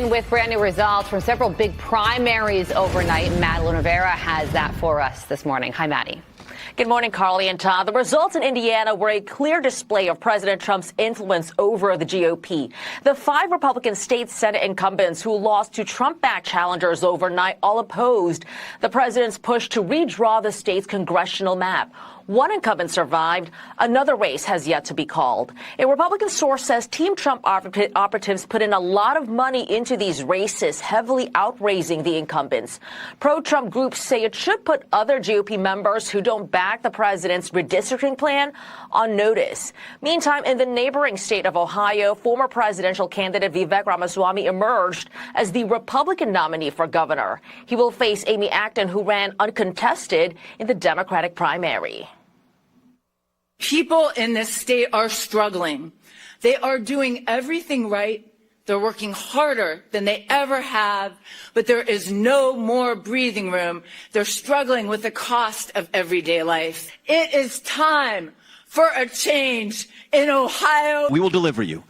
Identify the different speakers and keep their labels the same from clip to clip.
Speaker 1: in with brand new results from several big primaries overnight. Madeline Rivera has that for us this morning. Hi, Maddie.
Speaker 2: Good morning, Carly and Todd. The results in Indiana were a clear display of President Trump's influence over the GOP. The 5 Republican state Senate incumbents who lost to Trump-backed challengers overnight all opposed the president's push to redraw the state's congressional map. One incumbent survived. Another race has yet to be called. A Republican source says Team Trump operatives put in a lot of money into these races, heavily outraising the incumbents. Pro-Trump groups say it should put other GOP members who don't back the president's redistricting plan on notice. Meantime, in the neighboring state of Ohio, former presidential candidate Vivek Ramaswamy emerged as the Republican nominee for governor. He will face Amy Acton, who ran uncontested in the Democratic primary.
Speaker 3: People in this state are struggling. They are doing everything right. They're working harder than they ever have, but there is no more breathing room. They're struggling with the cost of everyday life. It is time for a change in Ohio.
Speaker 4: We will deliver you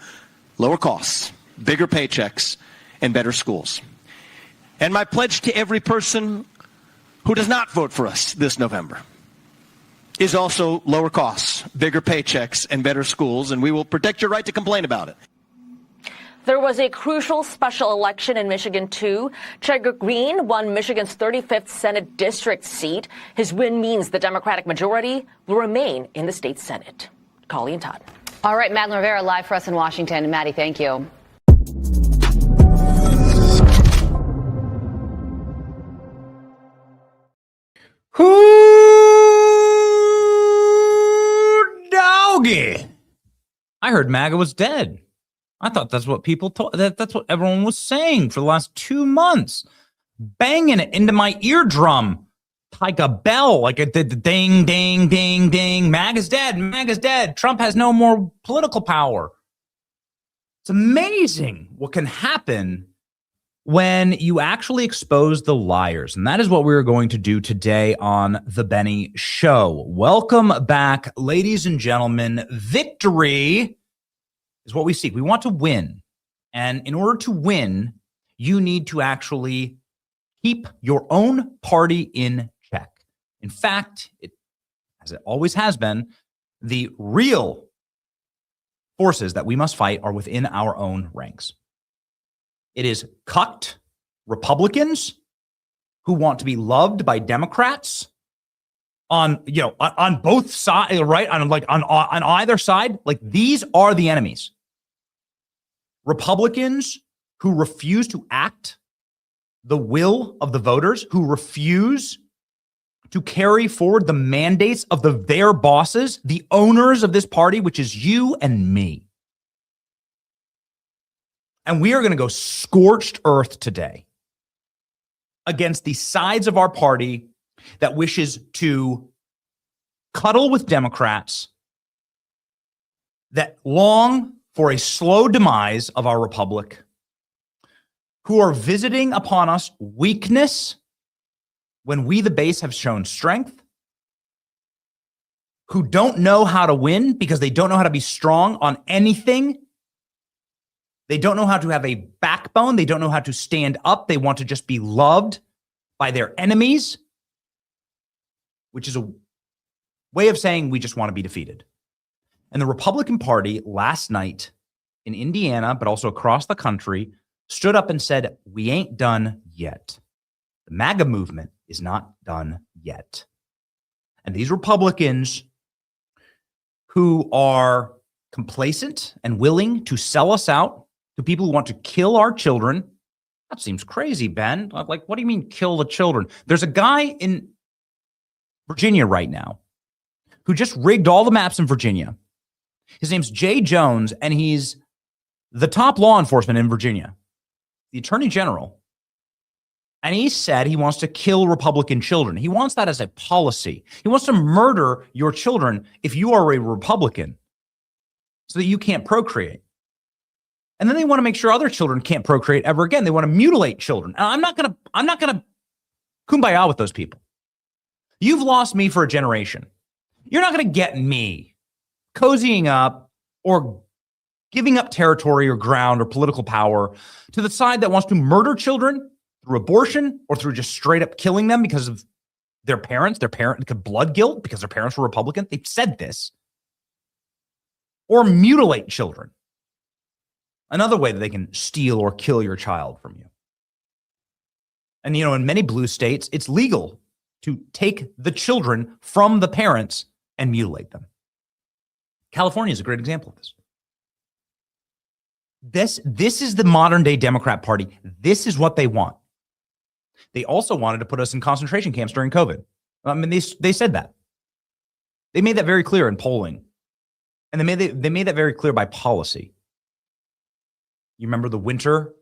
Speaker 4: lower costs, bigger paychecks, and better schools. And my pledge to every person who does not vote for us this November is also lower costs, bigger paychecks, and better schools, and we will protect your right to complain about it.
Speaker 2: There was a crucial special election in Michigan, too. Chedrick Green won Michigan's 35th Senate district seat. His win means the Democratic majority will remain in the state Senate. Carly and Todd.
Speaker 1: All right, Madeline Rivera live for us in Washington. And Maddie, thank you.
Speaker 5: Doggy. I heard MAGA was dead. I thought that's what people thought. That's what everyone was saying for the last 2 months, banging it into my eardrum like a bell, like it did the ding, ding, ding, ding. MAGA's dead. MAGA's dead. Trump has no more political power. It's amazing what can happen when you actually expose the liars. And that is what we're going to do today on The Benny Show. Welcome back, ladies and gentlemen. Victory is what we seek. We want to win. And in order to win, you need to actually keep your own party in check. In fact, as it always has been, the real forces that we must fight are within our own ranks. It is cucked Republicans who want to be loved by Democrats on both sides, right? On either side. Like, these are the enemies. Republicans who refuse to act the will of the voters, who refuse to carry forward the mandates of their bosses, the owners of this party, which is you and me. And we are going to go scorched earth today against the sides of our party that wishes to cuddle with Democrats, that long for a slow demise of our republic, who are visiting upon us weakness when we, the base, have shown strength, who don't know how to win because they don't know how to be strong on anything. They don't know how to have a backbone. They don't know how to stand up. They want to just be loved by their enemies, which is a way of saying we just want to be defeated. And the Republican Party last night in Indiana, but also across the country, stood up and said, we ain't done yet. The MAGA movement is not done yet. And these Republicans who are complacent and willing to sell us out to people who want to kill our children. That seems crazy, Ben. Like, what do you mean kill the children? There's a guy in Virginia right now who just rigged all the maps in Virginia. His name's Jay Jones, and he's the top law enforcement in Virginia, the attorney general. And he said he wants to kill Republican children. He wants that as a policy. He wants to murder your children if you are a Republican so that you can't procreate. And then they want to make sure other children can't procreate ever again. They want to mutilate children. And I'm not gonna kumbaya with those people. You've lost me for a generation. You're not gonna get me cozying up or giving up territory or ground or political power to the side that wants to murder children through abortion or through just straight up killing them because of their blood guilt because their parents were Republican. They've said this. Or mutilate children. Another way that they can steal or kill your child from you. And, in many blue states, it's legal to take the children from the parents and mutilate them. California is a great example of this. This is the modern day Democrat Party. This is what they want. They also wanted to put us in concentration camps during COVID. I mean, they said that. They made that very clear in polling. And they made that very clear by policy. You remember the winter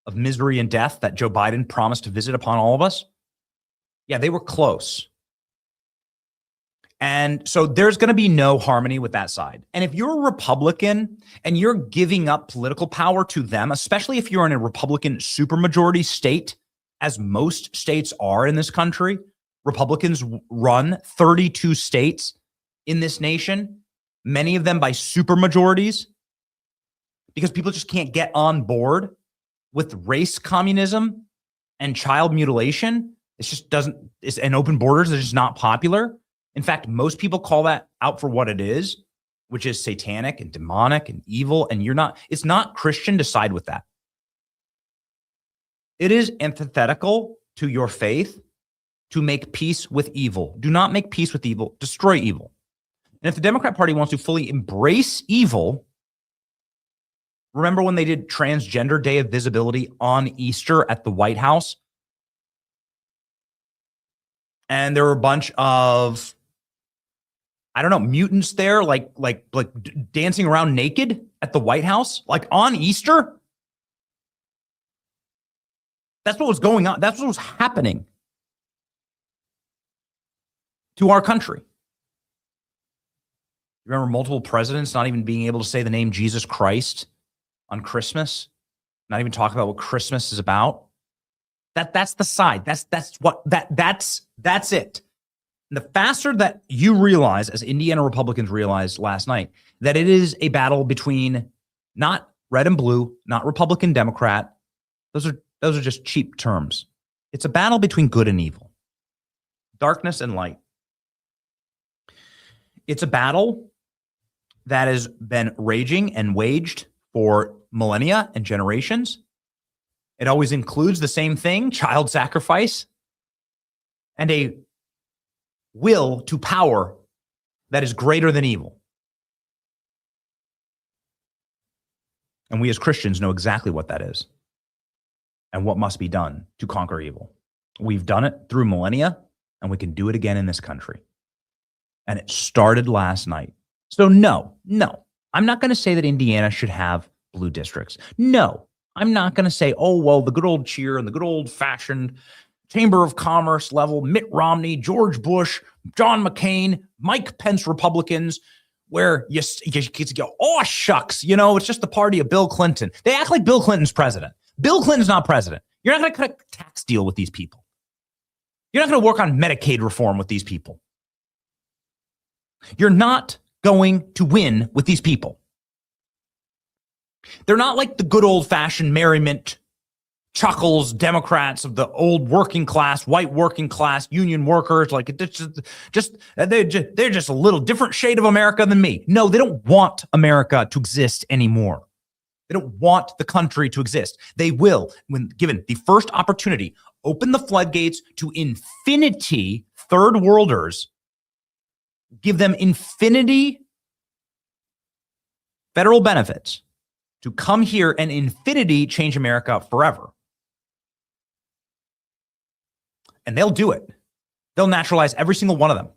Speaker 5: of misery and death that Joe Biden promised to visit upon all of us? Yeah, they were close. And so there's going to be no harmony with that side. And if you're a Republican and you're giving up political power to them, especially if you're in a Republican supermajority state, as most states are in this country, Republicans run 32 states in this nation, many of them by supermajorities, because people just can't get on board with race communism and child mutilation. And open borders are just not popular. In fact, most people call that out for what it is, which is satanic and demonic and evil. And it's not Christian to side with that. It is antithetical to your faith to make peace with evil. Do not make peace with evil. Destroy evil. And if the Democrat Party wants to fully embrace evil, remember when they did Transgender Day of Visibility on Easter at the White House? And there were a bunch of, mutants there, like dancing around naked at the White House, like on Easter. That's what was going on. That's what was happening to our country. Remember multiple presidents not even being able to say the name Jesus Christ on Christmas, not even talk about what Christmas is about. That's the side. That's it. And the faster that you realize, as Indiana Republicans realized last night, that it is a battle between not red and blue, not Republican, Democrat. Those are just cheap terms. It's a battle between good and evil, darkness and light. It's a battle that has been raging and waged for millennia and generations. It always includes the same thing, child sacrifice, and a will to power that is greater than evil. And we as Christians know exactly what that is and what must be done to conquer evil. We've done it through millennia, and we can do it again in this country. And it started last night. So no, I'm not going to say that Indiana should have blue districts. No, I'm not going to say, oh, well, the good old cheer and the good old fashioned Chamber of Commerce level, Mitt Romney, George Bush, John McCain, Mike Pence Republicans, where you go, oh, shucks, it's just the party of Bill Clinton. They act like Bill Clinton's president. Bill Clinton's not president. You're not going to cut a tax deal with these people. You're not going to work on Medicaid reform with these people. You're not going to win with these people. They're not like the good old-fashioned merriment, chuckles Democrats of the old working class, white working class, union workers. Like they're just a little different shade of America than me. No, they don't want America to exist anymore. They don't want the country to exist. They will, when given the first opportunity, open the floodgates to infinity third worlders, give them infinity federal benefits to come here and infinity change America forever. And they'll do it. They'll naturalize every single one of them.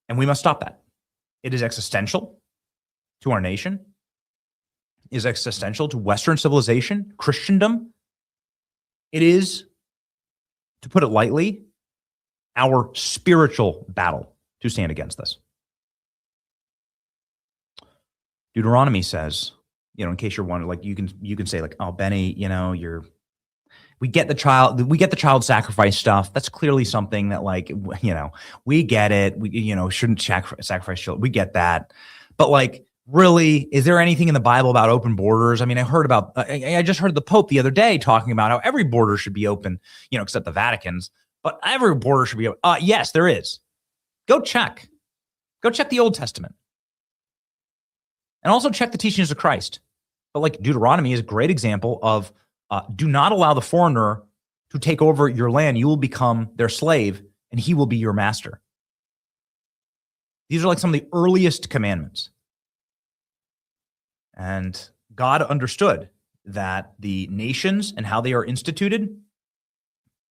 Speaker 5: And we must stop that. It is existential to our nation. It is existential to Western civilization, Christendom. It is, to put it lightly, our spiritual battle to stand against this. Deuteronomy says, in case you're wondering, like you can say like, oh, Benny, we get the child sacrifice stuff. That's clearly something that, like, you know, we get it. We, you know, shouldn't sacrifice children. We get that. But, like, really, is there anything in the Bible about open borders? I mean, I just heard the Pope the other day talking about how every border should be open, you know, except the Vatican's, but every border should be open. Yes, there is. Go check the Old Testament. And also check the teachings of Christ. But, like, Deuteronomy is a great example of do not allow the foreigner to take over your land. You will become their slave, and he will be your master. These are like some of the earliest commandments. And God understood that the nations and how they are instituted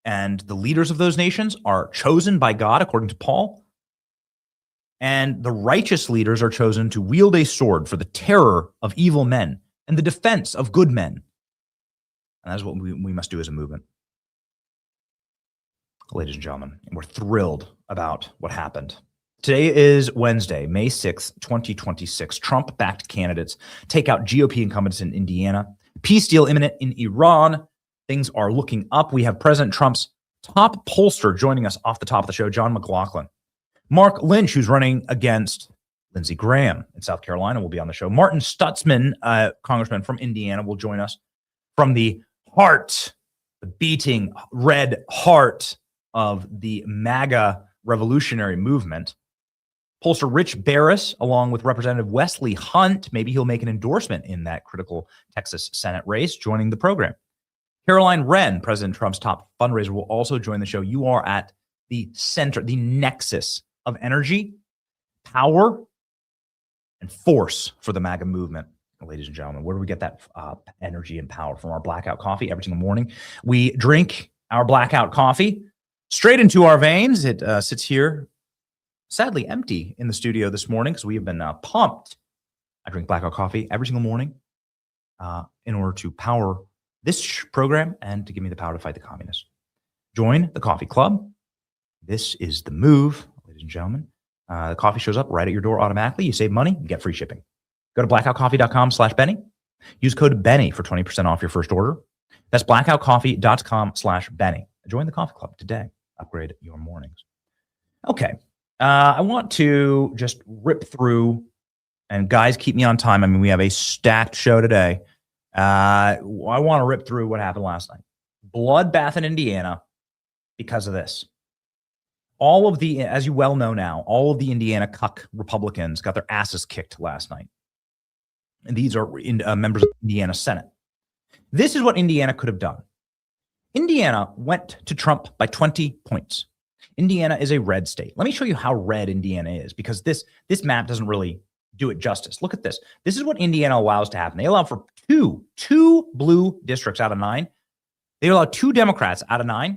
Speaker 5: and the leaders of those nations are chosen by God, according to Paul. And the righteous leaders are chosen to wield a sword for the terror of evil men and the defense of good men. And that's what we must do as a movement. Ladies and gentlemen, we're thrilled about what happened. Today is Wednesday, May 6th, 2026. Trump-backed candidates take out GOP incumbents in Indiana. Peace deal imminent in Iran. Things are looking up. We have President Trump's top pollster joining us off the top of the show, John McLaughlin. Mark Lynch, who's running against Lindsey Graham in South Carolina, will be on the show. Martin Stutzman, congressman from Indiana, will join us from the heart, the beating red heart of the MAGA revolutionary movement. Pollster Rich Barris, along with Representative Wesley Hunt, maybe he'll make an endorsement in that critical Texas Senate race, joining the program. Caroline Wren, President Trump's top fundraiser, will also join the show. You are at the center, the nexus of energy, power, and force for the MAGA movement. Ladies and gentlemen, where do we get that energy and power? From our blackout coffee every single morning. We drink our blackout coffee straight into our veins. It sits here, sadly empty in the studio this morning because we have been pumped. I drink blackout coffee every single morning in order to power this program and to give me the power to fight the communists. Join the coffee club. This is the move, ladies and gentlemen. The coffee shows up right at your door automatically. You save money, you get free shipping. Go to blackoutcoffee.com/Benny. Use code Benny for 20% off your first order. That's blackoutcoffee.com/Benny. Join the coffee club today. Upgrade your mornings. Okay. I want to just rip through, and guys, keep me on time. I mean, we have a stacked show today. I want to rip through what happened last night. Bloodbath in Indiana because of this. All of the, as you well know now, all of the Indiana cuck Republicans got their asses kicked last night. And these are members of the Indiana Senate. This is what Indiana could have done. Indiana went to Trump by 20 points. Indiana is a red state. Let me show you how red Indiana is, because this map doesn't really do it justice. Look at this. This is what Indiana allows to happen. They allow for two blue districts out of 9. They allow 2 Democrats out of 9.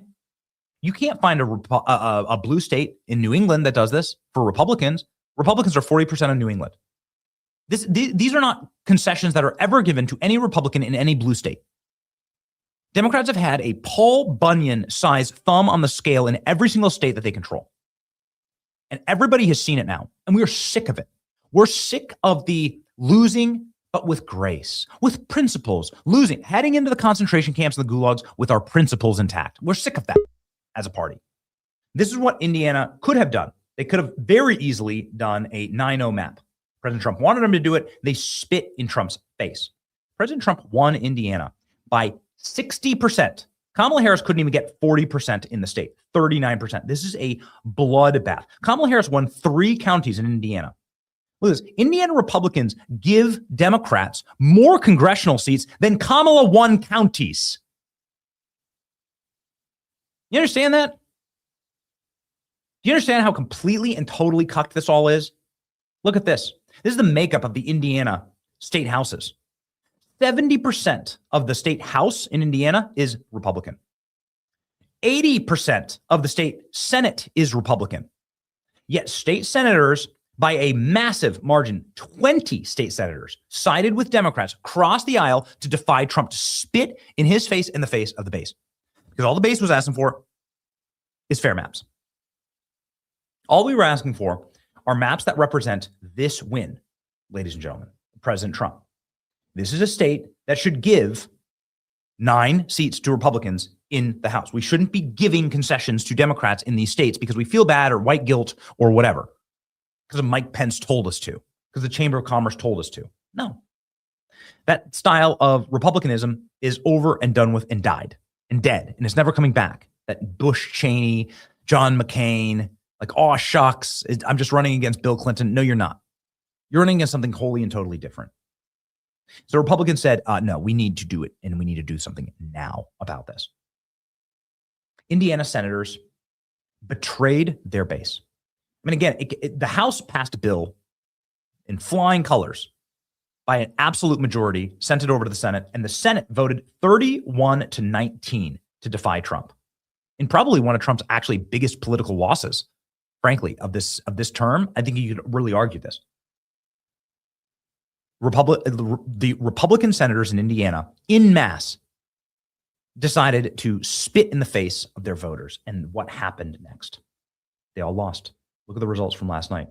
Speaker 5: You can't find a blue state in New England that does this for Republicans. Republicans are 40% of New England. These are not concessions that are ever given to any Republican in any blue state. Democrats have had a Paul Bunyan-sized thumb on the scale in every single state that they control. And everybody has seen it now. And we are sick of it. We're sick of the losing, but with grace, with principles, losing, heading into the concentration camps and the gulags with our principles intact. We're sick of that as a party. This is what Indiana could have done. They could have very easily done a 9-0 map. President Trump wanted them to do it. They spit in Trump's face. President Trump won Indiana by 60%. Kamala Harris couldn't even get 40% in the state, 39%. This is a bloodbath. Kamala Harris won 3 counties in Indiana. Look at this. Indiana Republicans give Democrats more congressional seats than Kamala won counties. You understand that? Do you understand how completely and totally cucked this all is? Look at this. This is the makeup of the Indiana state houses. 70% of the state house in Indiana is Republican. 80% of the state Senate is Republican. Yet state senators, by a massive margin, 20 state senators sided with Democrats, crossed the aisle to defy Trump, to spit in his face and the face of the base. Because all the base was asking for is fair maps. All we were asking for are maps that represent this win, ladies and gentlemen, President Trump. This is a state that should give 9 seats to Republicans in the House. We shouldn't be giving concessions to Democrats in these states because we feel bad or white guilt or whatever. Because Mike Pence told us to. Because the Chamber of Commerce told us to. No. That style of republicanism is over and done with and died and dead. And it's never coming back. That Bush, Cheney, John McCain, like, oh, shucks, I'm just running against Bill Clinton. No, you're not. You're running against something wholly and totally different. So Republicans said, no, we need to do it, and we need to do something now about this. Indiana senators betrayed their base. I mean, again, the House passed a bill in flying colors by an absolute majority, sent it over to the Senate, and the Senate voted 31-19 to defy Trump. In probably one of Trump's actually biggest political losses, frankly, of this term. I think you could really argue this. The Republican senators in Indiana, en masse, decided to spit in the face of their voters. And what happened next? They all lost. Look at the results from last night.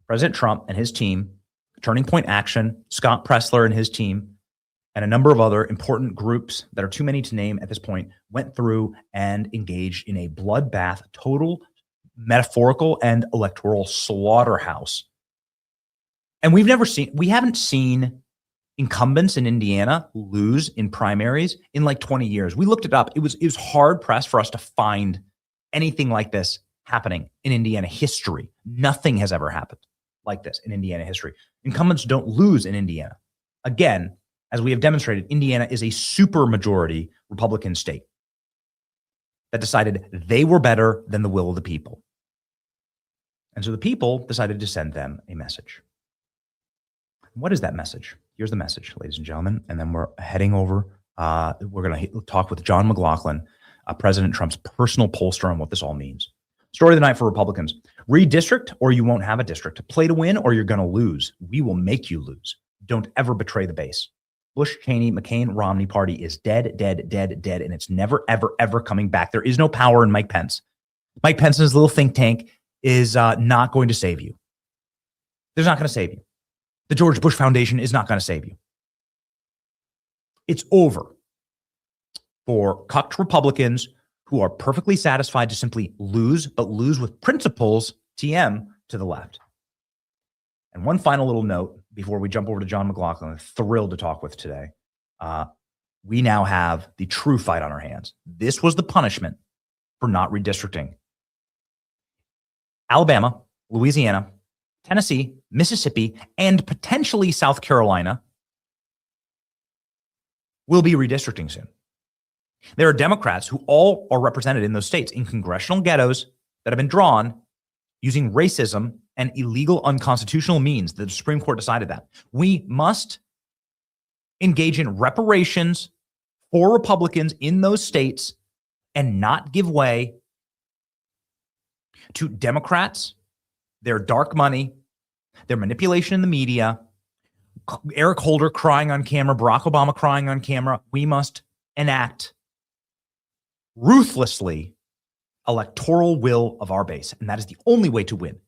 Speaker 5: President Trump and his team, Turning Point Action, Scott Pressler and his team, and a number of other important groups that are too many to name at this point, went through and engaged in a bloodbath, total metaphorical and electoral slaughterhouse. And we haven't seen incumbents in Indiana lose in primaries in like 20 years. We looked it up. It was hard pressed for us to find anything like this happening in Indiana history. Nothing has ever happened like this in Indiana history. Incumbents don't lose in Indiana. Again, as we have demonstrated, Indiana is a super majority Republican state that decided they were better than the will of the people. And so the people decided to send them a message. What is that message? Here's the message, ladies and gentlemen. And then we're heading over. We're going to talk with John McLaughlin, President Trump's personal pollster, on what this all means. Story of the night for Republicans. Redistrict or you won't have a district. Play to win or you're going to lose. We will make you lose. Don't ever betray the base. Bush, Cheney, McCain, Romney party is dead, dead, dead, dead. And it's never, ever, ever coming back. There is no power in Mike Pence. Mike Pence's little think tank is not going to save you. They're not going to save you. The George Bush Foundation is not going to save you. It's over for cucked Republicans who are perfectly satisfied to simply lose, but lose with principles, TM, to the left. And one final little note before we jump over to John McLaughlin, I'm thrilled to talk with today. We now have the true fight on our hands. This was the punishment for not redistricting. Alabama, Louisiana, Tennessee, Mississippi, and potentially South Carolina will be redistricting soon. There are Democrats who all are represented in those states in congressional ghettos that have been drawn using racism and illegal unconstitutional means. The Supreme Court decided that. We must engage in reparations for Republicans in those states and not give way to Democrats, their dark money, their manipulation in the media, Eric Holder crying on camera, Barack Obama crying on camera. We must enact ruthlessly electoral will of our base. And that is the only way to win.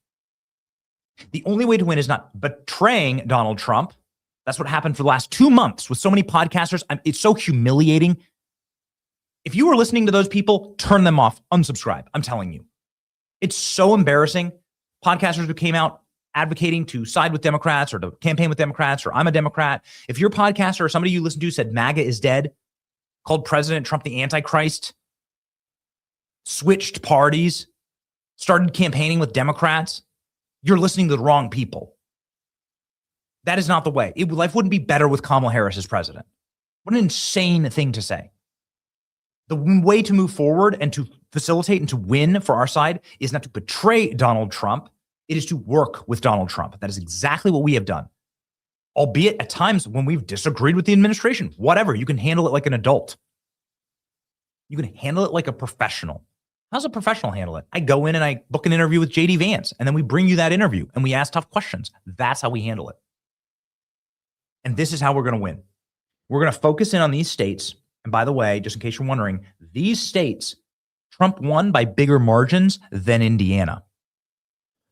Speaker 5: The only way to win is not betraying Donald Trump. That's what happened for the last 2 months with so many podcasters. It's so humiliating. If you were listening to those people, turn them off, unsubscribe. I'm telling you. It's so embarrassing. Podcasters who came out advocating to side with Democrats or to campaign with Democrats, or I'm a Democrat. If your podcaster or somebody you listen to said MAGA is dead, called President Trump the Antichrist, switched parties, started campaigning with Democrats, you're listening to the wrong people. That is not the way. Life wouldn't be better with Kamala Harris as president. What an insane thing to say. The way to move forward and to facilitate and to win for our side is not to betray Donald Trump. It is to work with Donald Trump. That is exactly what we have done. Albeit at times when we've disagreed with the administration, whatever, you can handle it like an adult. You can handle it like a professional. How's a professional handle it? I go in and I book an interview with JD Vance, and then we bring you that interview and we ask tough questions. That's how we handle it. And this is how we're going to win. We're going to focus in on these states. And by the way, just in case you're wondering, these states, Trump won by bigger margins than Indiana.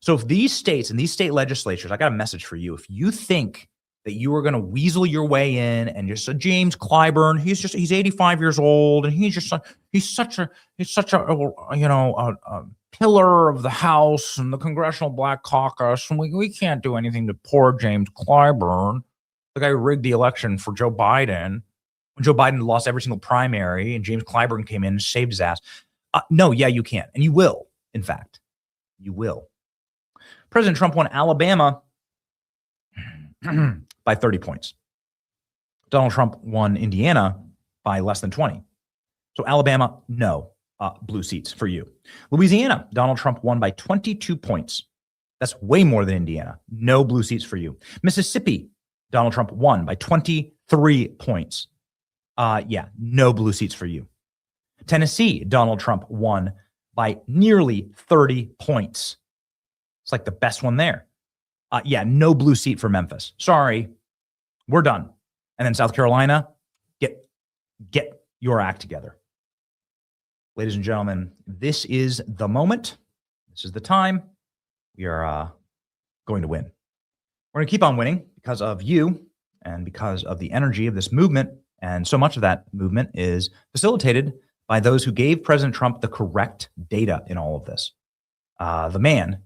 Speaker 5: So if these states and these state legislatures, I got a message for you. If you think that you were going to weasel your way in and just James Clyburn, he's 85 years old and he's such a pillar of the House and the Congressional Black Caucus, and we can't do anything to poor James Clyburn, the guy who rigged the election for Joe Biden when Joe Biden lost every single primary and James Clyburn came in and saved his ass. No, yeah, you can, and you will. In fact, you will. President Trump won Alabama by 30 points. Donald Trump won Indiana by less than 20. So Alabama, no blue seats for you. Louisiana, Donald Trump won by 22 points. That's way more than Indiana. No blue seats for you. Mississippi, Donald Trump won by 23 points. Yeah, no blue seats for you. Tennessee, Donald Trump won by nearly 30 points. It's like the best one there. Yeah, no blue seat for Memphis. Sorry, we're done. And then South Carolina, get your act together. Ladies and gentlemen, this is the moment. This is the time. We are going to win. We're going to keep on winning because of you and because of the energy of this movement. And so much of that movement is facilitated by those who gave President Trump the correct data in all of this. The man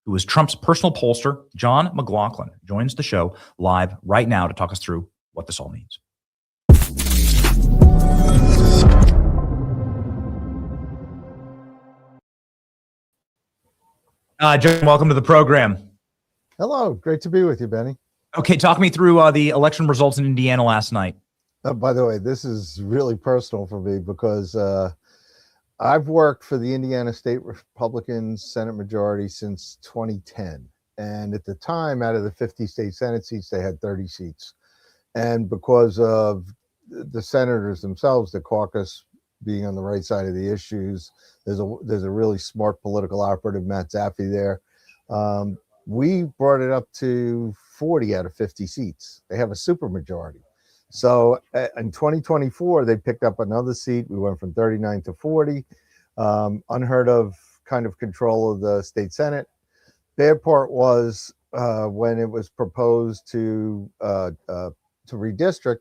Speaker 5: who is Trump's personal pollster, John McLaughlin, joins the show live right now to talk us through what this all means. John, welcome to the program.
Speaker 6: Hello, great to be with you, Benny.
Speaker 5: Okay, talk me through the election results in Indiana last night.
Speaker 6: By the way, this is really personal for me because I've worked for the Indiana State Republican Senate majority since 2010. And at the time, out of the 50 state Senate seats, they had 30 seats. And because of the senators themselves, the caucus being on the right side of the issues, there's a really smart political operative, Matt Zaffe, there. We brought it up to 40 out of 50 seats. They have a supermajority. So in 2024, they picked up another seat. We went from 39 to 40. Unheard of kind of control of the state Senate. Bad part was when it was proposed to redistrict,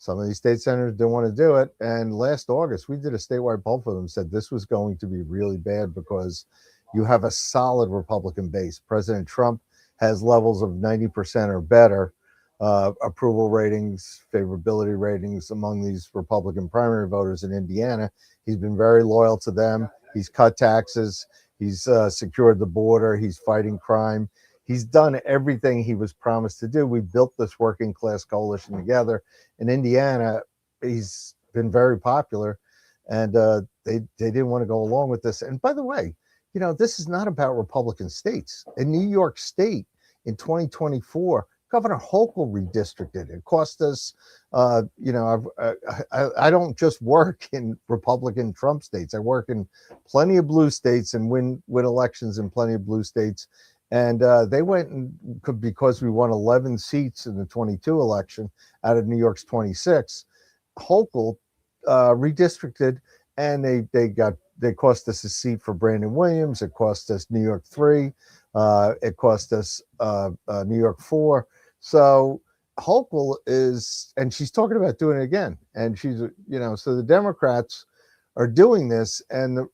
Speaker 6: some of these state senators didn't want to do it. And last August, we did a statewide poll for them, said this was going to be really bad because you have a solid Republican base. President Trump has levels of 90% or better approval ratings, favorability ratings among these Republican primary voters in Indiana. He's been very loyal to them. He's cut taxes. He's secured the border. He's fighting crime. He's done everything he was promised to do. We built this working class coalition together. In Indiana, he's been very popular, and they didn't want to go along with this. And by the way, you know, this is not about Republican states. In New York State in 2024, Governor Hochul redistricted. It cost us, I don't just work in Republican Trump states. I work in plenty of blue states and win elections in plenty of blue states. And they went and because we won 11 seats in the 22 election out of New York's 26, Hochul redistricted, and they cost us a seat for Brandon Williams. It cost us New York 3. It cost us New York 4. So Hochul is, and she's talking about doing it again. And she's, so the Democrats are doing this, and the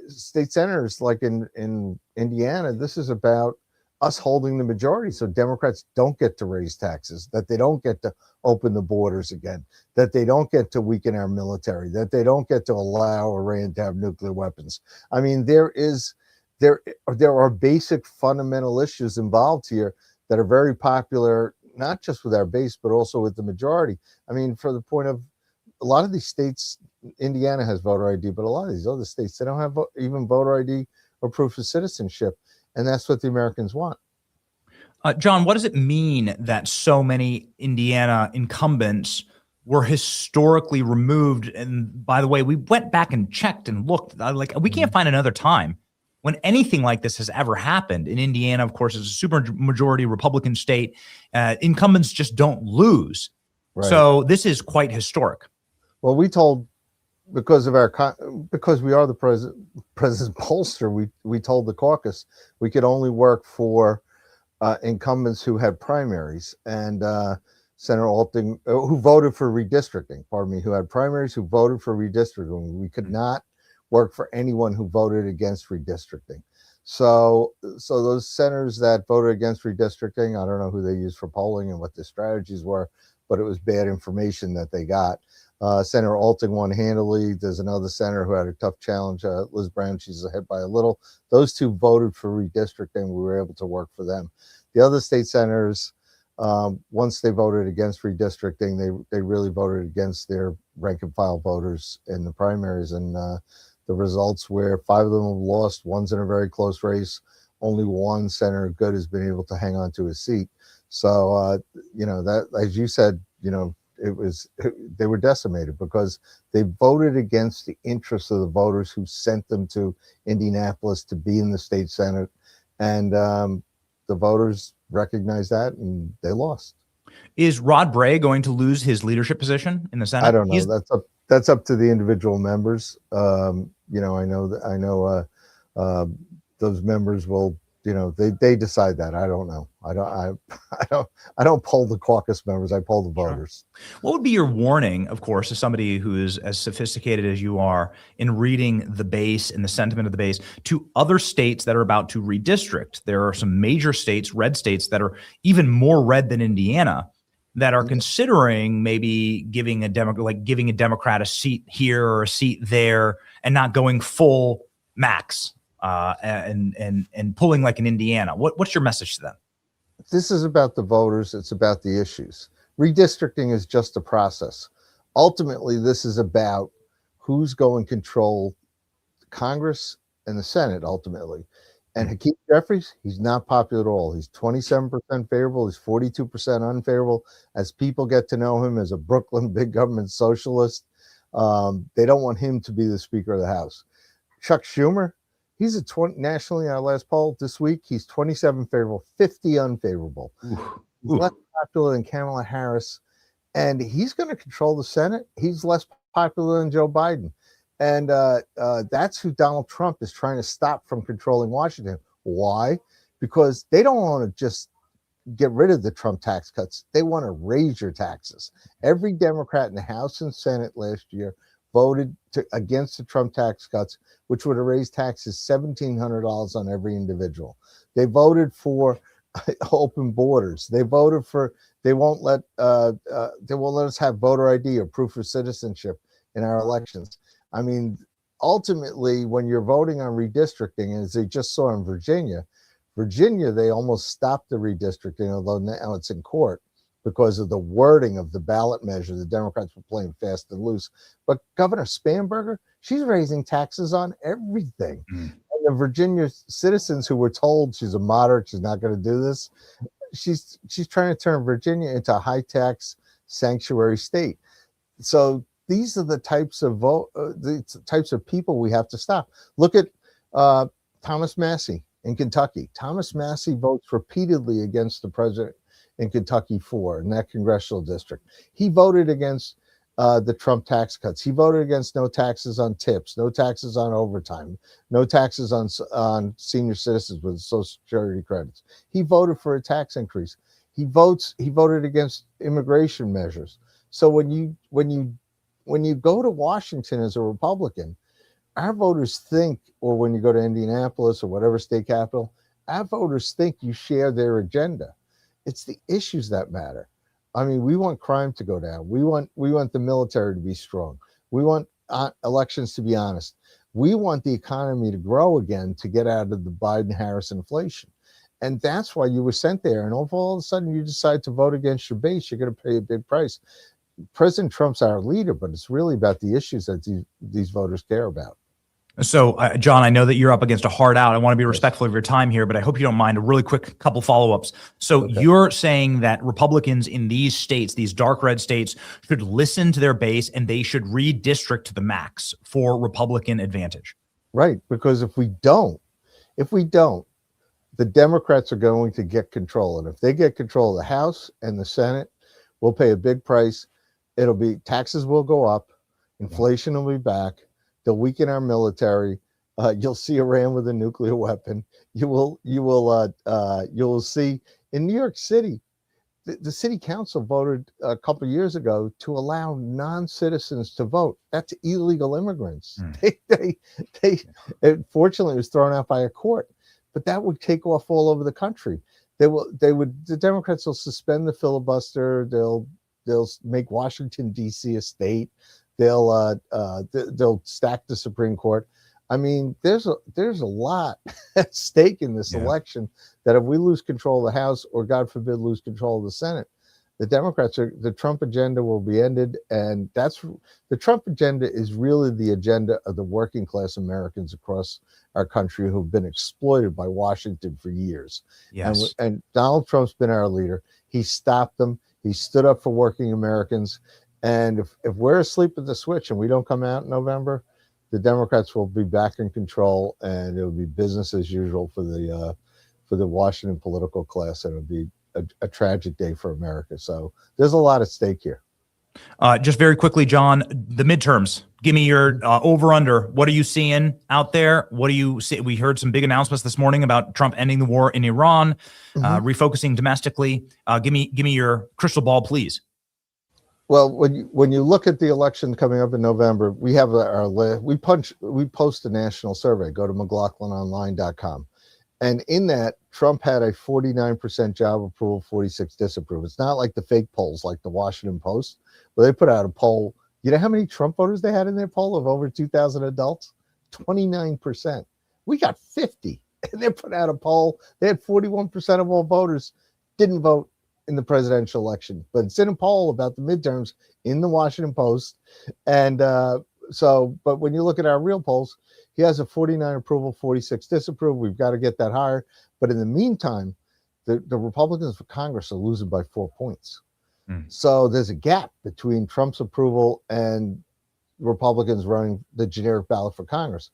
Speaker 6: state senators, like in Indiana, this is about us holding the majority so Democrats don't get to raise taxes, that they don't get to open the borders again, that they don't get to weaken our military, that they don't get to allow Iran to have nuclear weapons. I mean, there are basic fundamental issues involved here that are very popular, not just with our base, but also with the majority. I mean, for the point of a lot of these states, Indiana has voter ID, but a lot of these other states, they don't have even voter ID or proof of citizenship. And that's what the Americans want.
Speaker 5: John, what does it mean that so many Indiana incumbents were historically removed? And by the way, we went back and checked and looked. We can't find another time when anything like this has ever happened. In Indiana, of course, it's a super majority Republican state. Incumbents just don't lose. Right. So this is quite historic.
Speaker 6: Well, we told, because we are the president's pollster, we told the caucus we could only work for incumbents who had primaries, and Senator Alting, who voted for redistricting, pardon me, who had primaries, who voted for redistricting. We could not work for anyone who voted against redistricting. So those senators that voted against redistricting, I don't know who they used for polling and what the strategies were, but it was bad information that they got. Senator Alting won handily. There's another senator who had a tough challenge, Liz Brown. She's ahead by a little. Those two voted for redistricting. We were able to work for them. The other state senators, once they voted against redistricting, they really voted against their rank and file voters in the primaries. And the results where 5 of them have lost, one's in a very close race. Only one Senator Good has been able to hang on to his seat. So, that, as you said, they were decimated because they voted against the interests of the voters who sent them to Indianapolis to be in the state Senate. And the voters recognized that and they lost.
Speaker 5: Is Rod Bray going to lose his leadership position in the Senate?
Speaker 6: I don't know. That's up to the individual members. I know those members will, they decide that. I don't know. I don't poll the caucus members. I poll the voters.
Speaker 5: What would be your warning, of course, as somebody who is as sophisticated as you are in reading the base and the sentiment of the base, to other states that are about to redistrict? There are some major states, red states, that are even more red than Indiana, that are considering maybe giving a Democrat a seat here or a seat there, and not going full max and pulling like an Indiana. What's your message to them?
Speaker 6: This is about the voters. It's about the issues. Redistricting is just a process. Ultimately, this is about who's going to control Congress and the Senate ultimately. And Hakeem Jeffries, he's not popular at all. He's 27% favorable. He's 42% unfavorable. As people get to know him as a Brooklyn big government socialist, they don't want him to be the Speaker of the House. Chuck Schumer, he's nationally, our last poll this week, he's 27 favorable, 50 unfavorable. He's less popular than Kamala Harris, and he's going to control the Senate. He's less popular than Joe Biden. And that's who Donald Trump is trying to stop from controlling Washington. Why? Because they don't want to just get rid of the Trump tax cuts. They want to raise your taxes. Every Democrat in the House and Senate last year voted against the Trump tax cuts, which would have raised taxes $1,700 on every individual. They voted for open borders. They voted for they won't let us have voter ID or proof of citizenship in our elections. I mean, ultimately, when you're voting on redistricting, as they just saw in Virginia, they almost stopped the redistricting, although now it's in court because of the wording of the ballot measure. The Democrats were playing fast and loose. But Governor Spanberger, she's raising taxes on everything. And the Virginia citizens who were told she's a moderate, she's not going to do this, she's trying to turn Virginia into a high-tax sanctuary state. So these are the types of people we have to stop. Look at Thomas Massie in Kentucky. Thomas Massie votes repeatedly against the president in Kentucky in that congressional district. He voted against the Trump tax cuts. He voted against no taxes on tips, no taxes on overtime, no taxes on senior citizens with Social Security credits. He voted for a tax increase. He voted against immigration measures. So when you go to Washington as a Republican, our voters think, or when you go to Indianapolis or whatever state capital, our voters think you share their agenda. It's the issues that matter. I mean, we want crime to go down. We want the military to be strong. We want elections to be honest. We want the economy to grow again to get out of the Biden-Harris inflation. And that's why you were sent there. And all of a sudden you decide to vote against your base, you're going to pay a big price. President Trump's our leader, but it's really about the issues that these voters care about.
Speaker 5: So, John, I know that you're up against a hard out. I want to be respectful of your time here, but I hope you don't mind a really quick couple follow-ups. So You're saying that Republicans in these states, these dark red states, should listen to their base and they should redistrict to the max for Republican advantage.
Speaker 6: Right, because if we don't, the Democrats are going to get control. And if they get control of the House and the Senate, we'll pay a big price. It'll be taxes will go up, inflation will be back. They'll weaken our military. You'll see Iran with a nuclear weapon. You'll see in New York City, the city council voted a couple of years ago to allow non-citizens to vote. That's illegal immigrants. Fortunately, it was thrown out by a court, but that would take off all over the country. The Democrats will suspend the filibuster. They'll make Washington D.C. a state. They'll stack the Supreme Court. I mean, there's a lot at stake in this election, that if we lose control of the House, or God forbid lose control of the Senate, the Trump agenda will be ended. And the Trump agenda is really the agenda of the working class Americans across our country who've been exploited by Washington for years.
Speaker 5: Yes.
Speaker 6: And Donald Trump's been our leader. He stopped them. He stood up for working Americans. And if we're asleep at the switch and we don't come out in November, the Democrats will be back in control, and it will be business as usual for the Washington political class, and it'll be a tragic day for America. So there's a lot at stake here.
Speaker 5: Just very quickly, John, the midterms. Give me your over/under. What are you seeing out there? What do you see? We heard some big announcements this morning about Trump ending the war in Iran, refocusing domestically. Give me your crystal ball, please.
Speaker 6: Well, when you look at the election coming up in November, we have we post a national survey. Go to McLaughlinonline.com, and in that, Trump had a 49% job approval, 46 disapprove. It's not like the fake polls like the Washington Post, where they put out a poll. You know how many Trump voters they had in their poll of over 2,000 adults? 29%. We got 50, and they put out a poll. They had 41% of all voters didn't vote in the presidential election, but it's in a poll about the midterms in the Washington Post. And but when you look at our real polls, he has a 49 approval, 46 disapprove. We've got to get that higher. But in the meantime, the Republicans for Congress are losing by 4 points. So there's a gap between Trump's approval and Republicans running the generic ballot for Congress.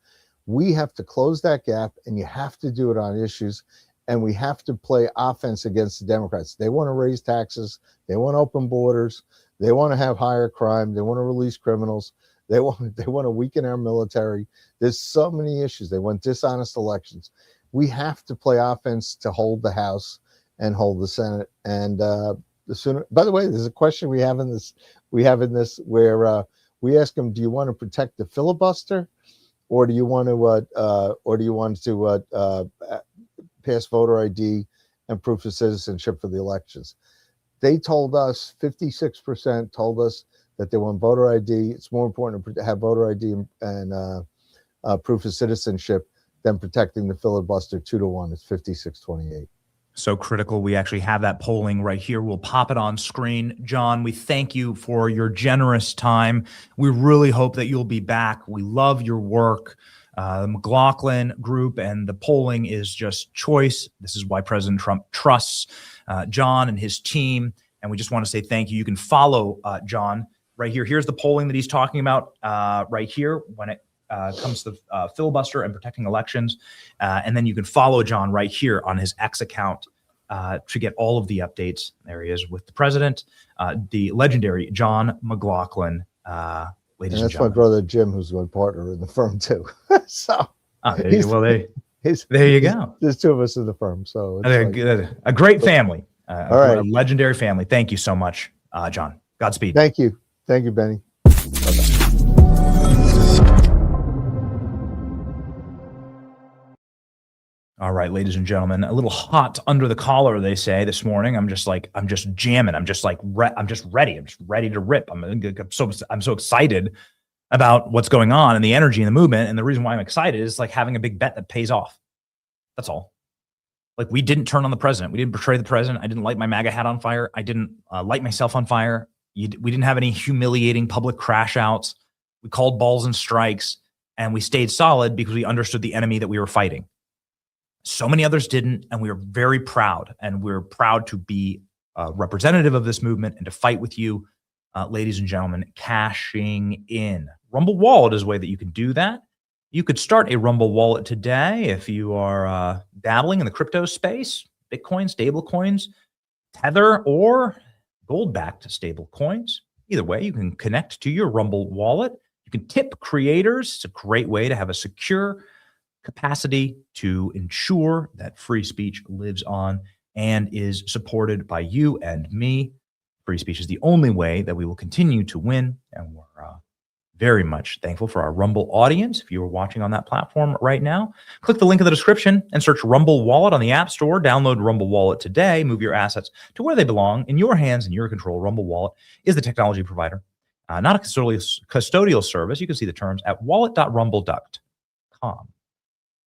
Speaker 6: We have to close that gap, and you have to do it on issues. And we have to play offense against the Democrats. They want to raise taxes. They want to open borders. They want to have higher crime. They want to release criminals. They want to weaken our military. There's so many issues. They want dishonest elections. We have to play offense to hold the House and hold the Senate. And the sooner. By the way, there's a question we have in this where we ask them, do you want to protect the filibuster, or do you want to pass voter ID and proof of citizenship for the elections? They told us, 56% told us that they want voter ID. It's more important to have voter ID and proof of citizenship than protecting the filibuster. 2-1. It's 56-28.
Speaker 5: So critical. We actually have that polling right here. We'll pop it on screen. John, we thank you for your generous time. We really hope that you'll be back. We love your work. The McLaughlin Group, and the polling is just choice. This is why President Trump trusts John and his team. And we just want to say thank you. You can follow John right here. Here's the polling that he's talking about right here when it comes to filibuster and protecting elections. And then you can follow John right here on his X account to get all of the updates. There he is with the president, the legendary John McLaughlin. Ladies and gentlemen.
Speaker 6: That's my brother Jim, who's my partner in the firm too. So
Speaker 5: there you go.
Speaker 6: There's two of us in the firm, so
Speaker 5: it's a great family,
Speaker 6: all right,
Speaker 5: a legendary family. Thank you so much, John. Godspeed.
Speaker 6: Thank you, Benny.
Speaker 5: All right, ladies and gentlemen, a little hot under the collar, they say this morning. I'm just jamming. I'm just ready. I'm just ready to rip. I'm so excited about what's going on and the energy and the movement. And the reason why I'm excited is like having a big bet that pays off. That's all. Like, we didn't turn on the president. We didn't betray the president. I didn't light my MAGA hat on fire. I didn't light myself on fire. We didn't have any humiliating public crash outs. We called balls and strikes, and we stayed solid because we understood the enemy that we were fighting. So many others didn't, and we are very proud, and we're proud to be a representative of this movement and to fight with you, ladies and gentlemen. Cashing in. Rumble Wallet is a way that you can do that. You could start a Rumble Wallet today if you are dabbling in the crypto space, Bitcoin, stable coins, Tether, or gold-backed stable coins. Either way, you can connect to your Rumble Wallet. You can tip creators. It's a great way to have a secure capacity to ensure that free speech lives on and is supported by you and me. Free speech is the only way that we will continue to win, and we're very much thankful for our Rumble audience. If you are watching on that platform right now, click the link in the description and search Rumble Wallet on the App Store. Download Rumble Wallet today. Move your assets to where they belong, in your hands, in your control. Rumble Wallet is the technology provider, not a custodial service. You can see the terms at wallet.rumble.com.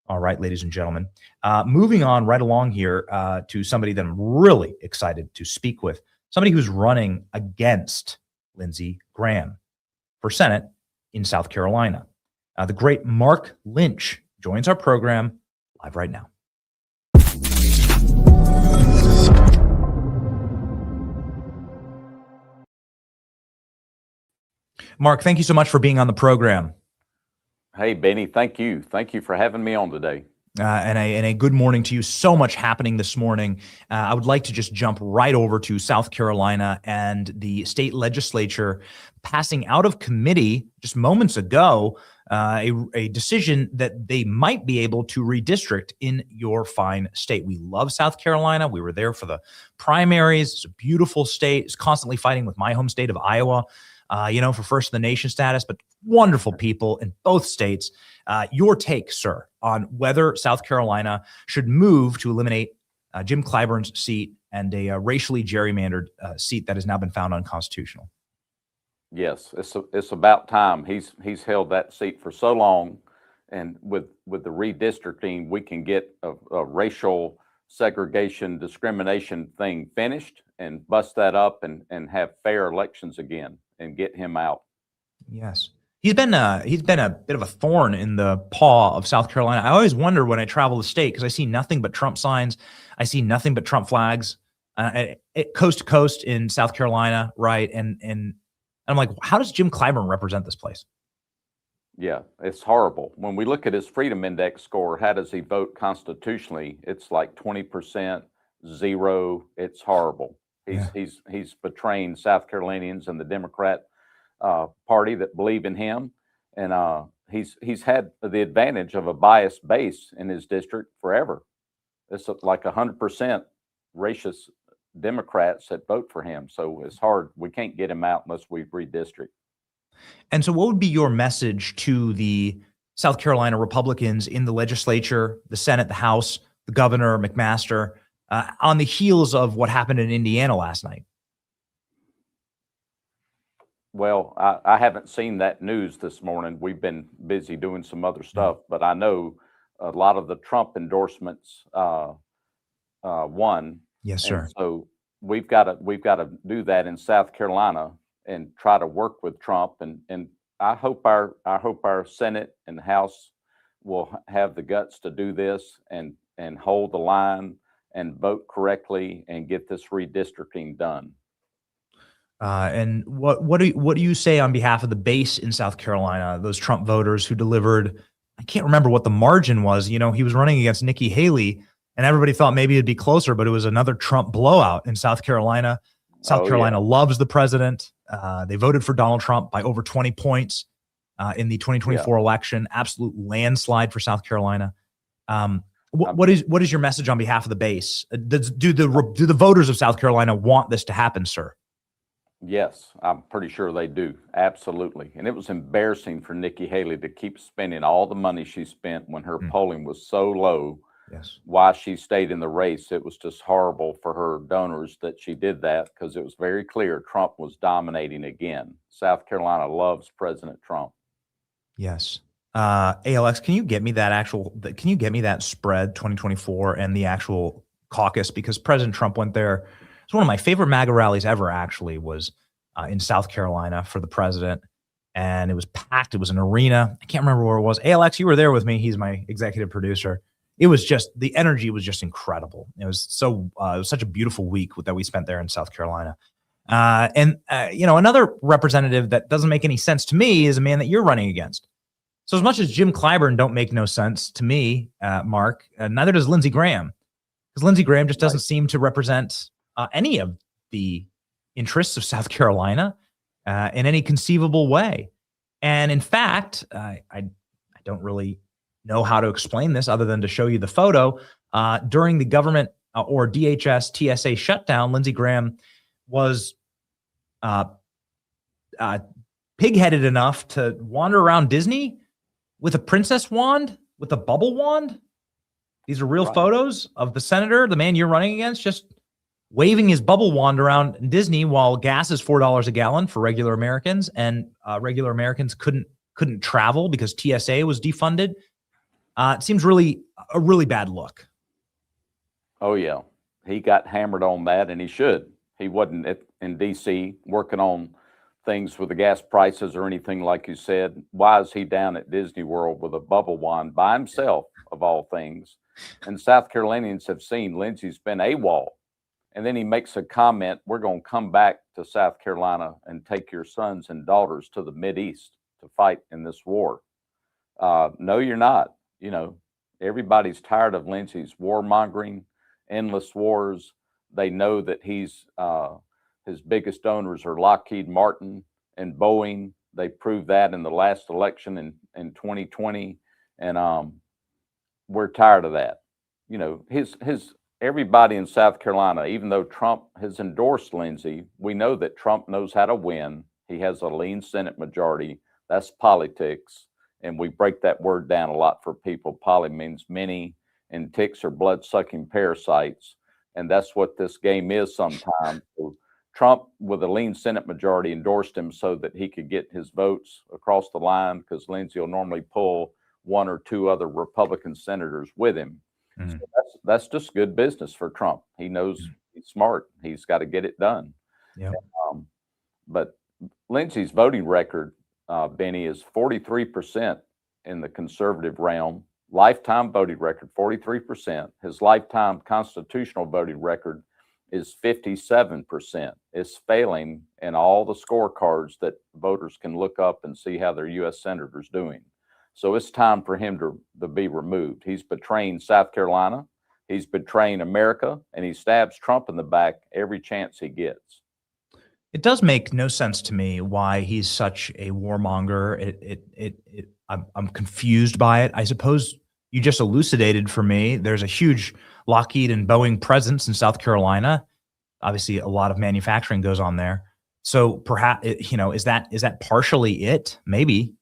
Speaker 5: All right, ladies and gentlemen, moving on right along here to somebody that I'm really excited to speak with, somebody who's running against Lindsey Graham for Senate in South Carolina. The great Mark Lynch joins our program live right now. Mark, thank you so much for being on the program.
Speaker 7: Hey, Benny, thank you. Thank you for having me on today.
Speaker 5: And a good morning to you. So much happening this morning. I would like to just jump right over to South Carolina and the state legislature passing out of committee just moments ago a decision that they might be able to redistrict in your fine state. We love South Carolina. We were there for the primaries. It's a beautiful state. It's constantly fighting with my home state of Iowa, for first in the nation status, but wonderful people in both states. Your take, sir, on whether South Carolina should move to eliminate Jim Clyburn's seat and a racially gerrymandered seat that has now been found unconstitutional.
Speaker 7: Yes, it's about time. He's held that seat for so long, and with the redistricting, we can get a racial segregation discrimination thing finished and bust that up and have fair elections again and get him out.
Speaker 5: Yes. He's been a bit of a thorn in the paw of South Carolina. I always wonder when I travel the state because I see nothing but Trump signs. I see nothing but Trump flags, coast to coast in South Carolina, right? And I'm like, how does Jim Clyburn represent this place?
Speaker 7: Yeah, it's horrible. When we look at his Freedom Index score, how does he vote constitutionally? It's like 20%, 0. It's horrible. He's betraying South Carolinians and the Democrat party that believe in him, and he's had the advantage of a biased base in his district forever. It's like 100% racist Democrats that vote for him, so it's hard. We can't get him out unless we redistrict.
Speaker 5: And so what would be your message to the South Carolina Republicans in the legislature, the Senate, the House, the governor, McMaster, on the heels of what happened in Indiana last night?
Speaker 7: Well, I haven't seen that news this morning. We've been busy doing some other stuff, but I know a lot of the Trump endorsements won.
Speaker 5: Yes, sir.
Speaker 7: And so we've got to do that in South Carolina and try to work with Trump. And I hope our Senate and House will have the guts to do this and hold the line and vote correctly and get this redistricting done.
Speaker 5: And what do you say on behalf of the base in South Carolina, those Trump voters who delivered? I can't remember what the margin was. He was running against Nikki Haley, and everybody thought maybe it'd be closer, but it was another Trump blowout in South Carolina. South Carolina loves the president. They voted for Donald Trump by over 20 points in the 2024 election. Absolute landslide for South Carolina. What is your message on behalf of the base? Do the voters of South Carolina want this to happen, sir?
Speaker 7: Yes, I'm pretty sure they do. Absolutely. And it was embarrassing for Nikki Haley to keep spending all the money she spent when her polling was so low.
Speaker 5: Yes.
Speaker 7: Why she stayed in the race. It was just horrible for her donors that she did that, because it was very clear Trump was dominating again. South Carolina loves President Trump.
Speaker 5: Yes. ALX, can you get me that spread 2024 and the actual caucus? Because President Trump went there. It's one of my favorite MAGA rallies ever, actually, was in South Carolina for the president. And it was packed. It was an arena. I can't remember where it was. ALX, you were there with me. He's my executive producer. It was just, the energy was just incredible. It was such a beautiful week that we spent there in South Carolina. Another representative that doesn't make any sense to me is a man that you're running against. So as much as Jim Clyburn don't make no sense to me, Mark, neither does Lindsey Graham, because Lindsey Graham just doesn't seem to represent any of the interests of South Carolina in any conceivable way. And in fact, I don't really know how to explain this other than to show you the photo. During the government or DHS TSA shutdown, Lindsey Graham was pig-headed enough to wander around Disney with a princess wand, with a bubble wand. These are real photos of the senator, the man you're running against, just waving his bubble wand around Disney while gas is $4 a gallon for regular Americans, and regular Americans couldn't travel because TSA was defunded. It seems a really bad look.
Speaker 7: Oh yeah, he got hammered on that, and he should. He wasn't in D.C. working on things with the gas prices or anything like you said. Why is he down at Disney World with a bubble wand by himself, of all things? And South Carolinians have seen Lindsey's been AWOL. And then he makes a comment, we're going to come back to South Carolina and take your sons and daughters to the Mideast to fight in this war. No, you're not. You know, everybody's tired of Lindsey's warmongering, endless wars. They know that his biggest donors are Lockheed Martin and Boeing. They proved that in the last election in 2020. And we're tired of that. You know, everybody in South Carolina, even though Trump has endorsed Lindsey, we know that Trump knows how to win. He has a lean Senate majority. That's politics. And we break that word down a lot for people. Poly means many, and ticks are blood-sucking parasites. And that's what this game is sometimes. So Trump, with a lean Senate majority, endorsed him so that he could get his votes across the line, because Lindsey will normally pull one or two other Republican senators with him. So that's just good business for Trump. He knows he's smart. He's got to get it done.
Speaker 5: Yeah.
Speaker 7: But Lindsey's voting record, Benny, is 43% in the conservative realm. Lifetime voting record, 43%. His lifetime constitutional voting record is 57%. It's failing in all the scorecards that voters can look up and see how their U.S. senators doing. So it's time for him to be removed. He's betraying South Carolina, he's betraying America, and he stabs Trump in the back every chance he gets.
Speaker 5: It does make no sense to me why he's such a warmonger. I'm confused by it. I suppose you just elucidated for me. There's a huge Lockheed and Boeing presence in South Carolina. Obviously, a lot of manufacturing goes on there. So perhaps, is that partially it? Maybe.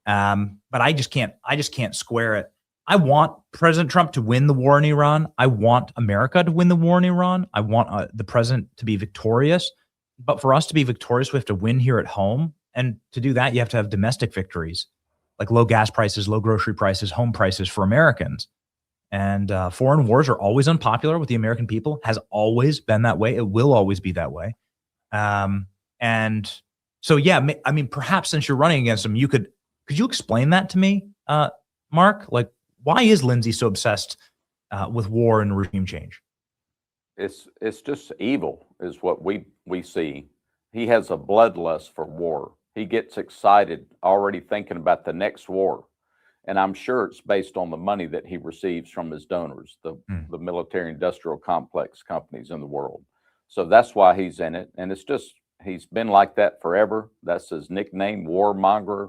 Speaker 5: But I just can't square it. I want President Trump to win the war in Iran. I want America to win the war in Iran. I want the president to be victorious. But for us to be victorious, we have to win here at home. And to do that, you have to have domestic victories, like low gas prices, low grocery prices, home prices for Americans. And foreign wars are always unpopular with the American people, has always been that way. It will always be that way. And so, yeah, I mean, perhaps since you're running against him, could you explain that to me, Mark? Like, why is Lindsey so obsessed with war and regime change?
Speaker 7: It's just evil is what we see. He has a bloodlust for war. He gets excited already thinking about the next war. And I'm sure it's based on the money that he receives from his donors, the military industrial complex companies in the world. So that's why he's in it. And it's just, he's been like that forever. That's his nickname, warmonger.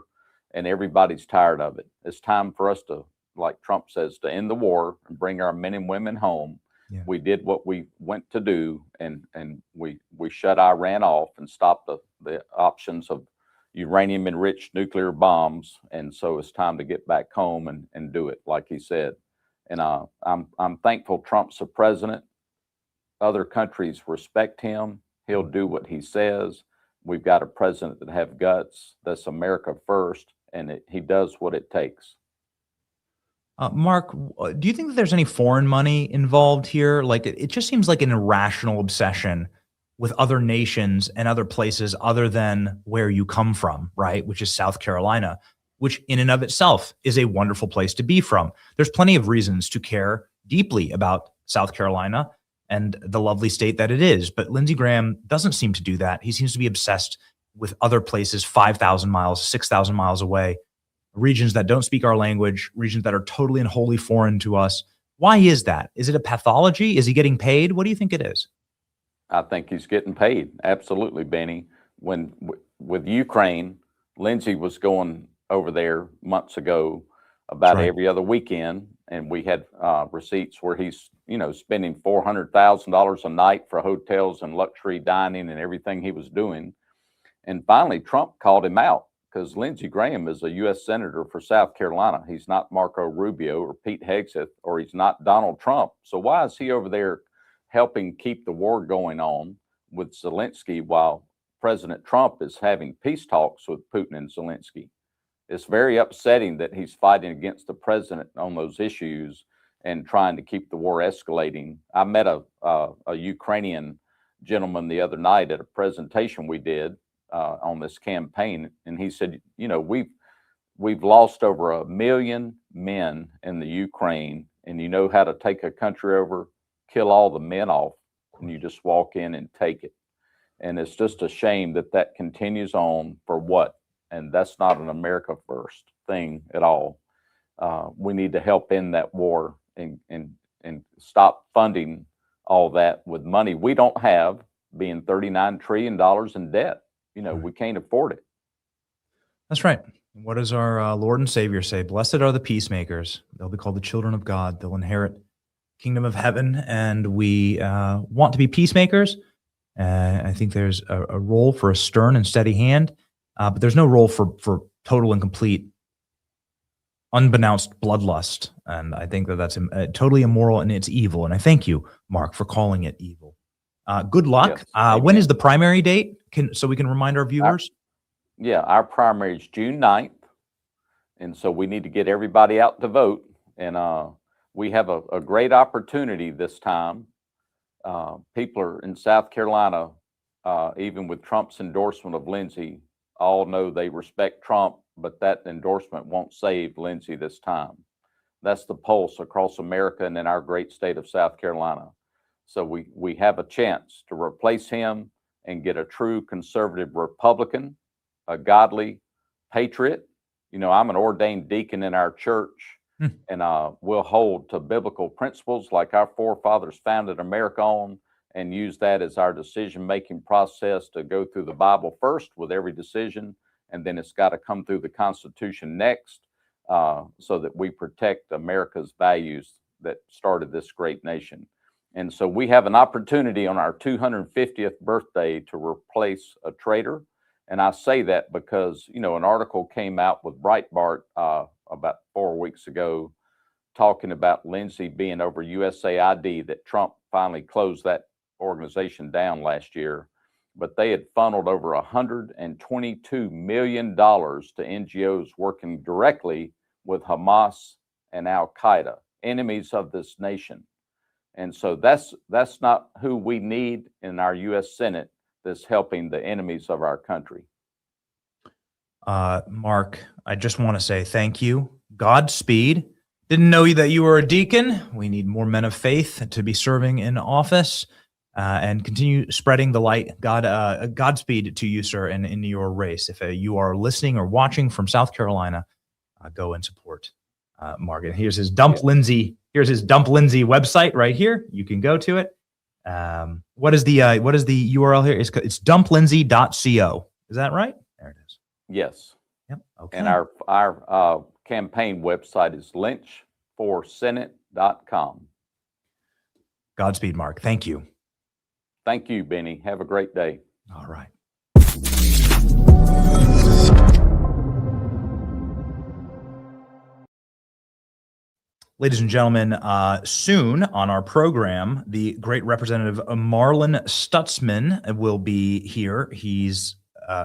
Speaker 7: And everybody's tired of it. It's time for us to, like Trump says, to end the war and bring our men and women home. Yeah. We did what we went to do, and we shut Iran off and stopped the options of uranium enriched nuclear bombs. And so it's time to get back home and do it, like he said. And I'm thankful Trump's the president. Other countries respect him. He'll do what he says. We've got a president that have guts. That's America first, and he does what it takes.
Speaker 5: Mark, do you think that there's any foreign money involved here? Like, it just seems like an irrational obsession with other nations and other places other than where you come from, right? Which is South Carolina, which in and of itself is a wonderful place to be from. There's plenty of reasons to care deeply about South Carolina and the lovely state that it is. But Lindsey Graham doesn't seem to do that. He seems to be obsessed with other places 5,000 miles, 6,000 miles away, regions that don't speak our language, regions that are totally and wholly foreign to us. Why is that? Is it a pathology? Is he getting paid? What do you think it is?
Speaker 7: I think he's getting paid. Absolutely, Benny. With Ukraine, Lindsey was going over there months ago about
Speaker 5: right.
Speaker 7: every other weekend. And we had receipts where he's, spending $400,000 a night for hotels and luxury dining and everything he was doing. And finally, Trump called him out because Lindsey Graham is a U.S. Senator for South Carolina. He's not Marco Rubio or Pete Hegseth, or he's not Donald Trump. So why is he over there helping keep the war going on with Zelensky while President Trump is having peace talks with Putin and Zelensky? It's very upsetting that he's fighting against the president on those issues and trying to keep the war escalating. I met a Ukrainian gentleman the other night at a presentation we did on this campaign, and he said, we've lost over 1 million men in the Ukraine, and you know how to take a country over? Kill all the men off, and you just walk in and take it. And it's just a shame that that continues on for what? And that's not an America first thing at all. We need to help end that war and stop funding all that with money we don't have, being $39 trillion in debt. We can't afford it.
Speaker 5: That's right. What does our Lord and Savior say? Blessed are the peacemakers. They'll be called the children of God. They'll inherit kingdom of heaven. And we want to be peacemakers. I think there's a role for a stern and steady hand, but there's no role for total and complete unbeknownst bloodlust. And I think that that's totally immoral and it's evil. And I thank you, Mark, for calling it evil. Good luck.
Speaker 7: Yes,
Speaker 5: when is the primary date? So we can remind our viewers?
Speaker 7: Our primary is June 9th. And so we need to get everybody out to vote. And we have a great opportunity this time. People are in South Carolina, even with Trump's endorsement of Lindsey, all know they respect Trump, but that endorsement won't save Lindsey this time. That's the pulse across America and in our great state of South Carolina. So we have a chance to replace him and get a true conservative Republican, a godly patriot. I'm an ordained deacon in our church, and we'll hold to biblical principles like our forefathers founded America on, and use that as our decision-making process to go through the Bible first with every decision, and then it's got to come through the Constitution next, so that we protect America's values that started this great nation. And so we have an opportunity on our 250th birthday to replace a traitor. And I say that because, an article came out with Breitbart about 4 weeks ago talking about Lindsey being over USAID, that Trump finally closed that organization down last year. But they had funneled over $122 million to NGOs working directly with Hamas and Al-Qaeda, enemies of this nation. And so that's not who we need in our U.S. Senate that's helping the enemies of our country.
Speaker 5: Mark, I just want to say thank you. Godspeed. Didn't know that you were a deacon. We need more men of faith to be serving in office, and continue spreading the light. Godspeed to you, sir, in your race. If you are listening or watching from South Carolina, go and support Mark. And here's his Dump Lindsey. Here's his Dump Lindsey website right here. You can go to it. What is the URL here? It's dumplindsey.co. Is that right? There it is.
Speaker 7: Yes.
Speaker 5: Yep. Okay.
Speaker 7: And our campaign website is lynchforsenate.com.
Speaker 5: Godspeed, Mark. Thank you.
Speaker 7: Thank you, Benny. Have a great day.
Speaker 5: All right. Ladies and gentlemen, soon on our program, the great Representative Marlin Stutzman will be here. He's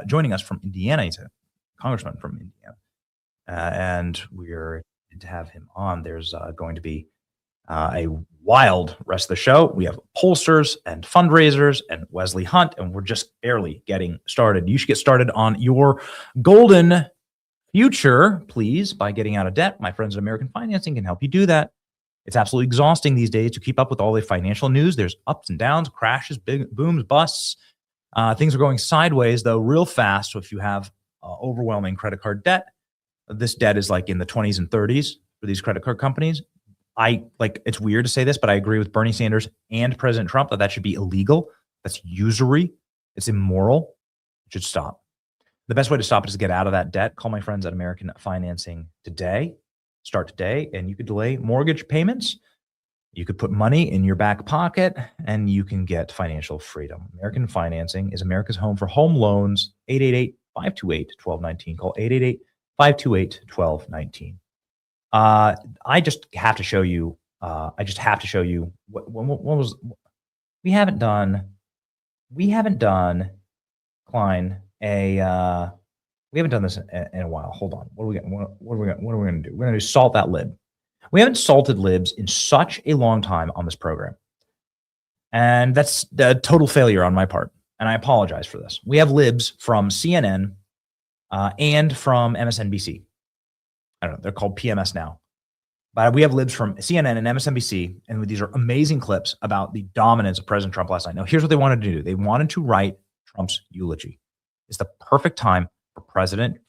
Speaker 5: joining us from Indiana. He's a congressman from Indiana. And we're to have him on. There's going to be a wild rest of the show. We have pollsters and fundraisers and Wesley Hunt, and we're just barely getting started. You should get started on your golden future, please, by getting out of debt. My friends at American Financing can help you do that. It's absolutely exhausting these days to keep up with all the financial news. There's ups and downs, crashes, big booms, busts. Things are going sideways, though, real fast. So if you have overwhelming credit card debt, this debt is like in the 20s and 30s for these credit card companies. It's weird to say this, but I agree with Bernie Sanders and President Trump that should be illegal. That's usury. It's immoral. It should stop. The best way to stop it is to get out of that debt. Call my friends at American Financing today. Start today, and you could delay mortgage payments. You could put money in your back pocket, and you can get financial freedom. American Financing is America's home for home loans. 888-528-1219. Call 888-528-1219. I just have to show you. What was. We haven't done, Klein, we haven't done this in a while. Hold on. What are we going to do? We're going to salt that lib. We haven't salted libs in such a long time on this program. And that's a total failure on my part. And I apologize for this. We have libs from CNN and from MSNBC. I don't know. They're called PMS now. But we have libs from CNN and MSNBC, and these are amazing clips about the dominance of President Trump last night. Now, here's what they wanted to do. They wanted to write Trump's eulogy. It's the perfect time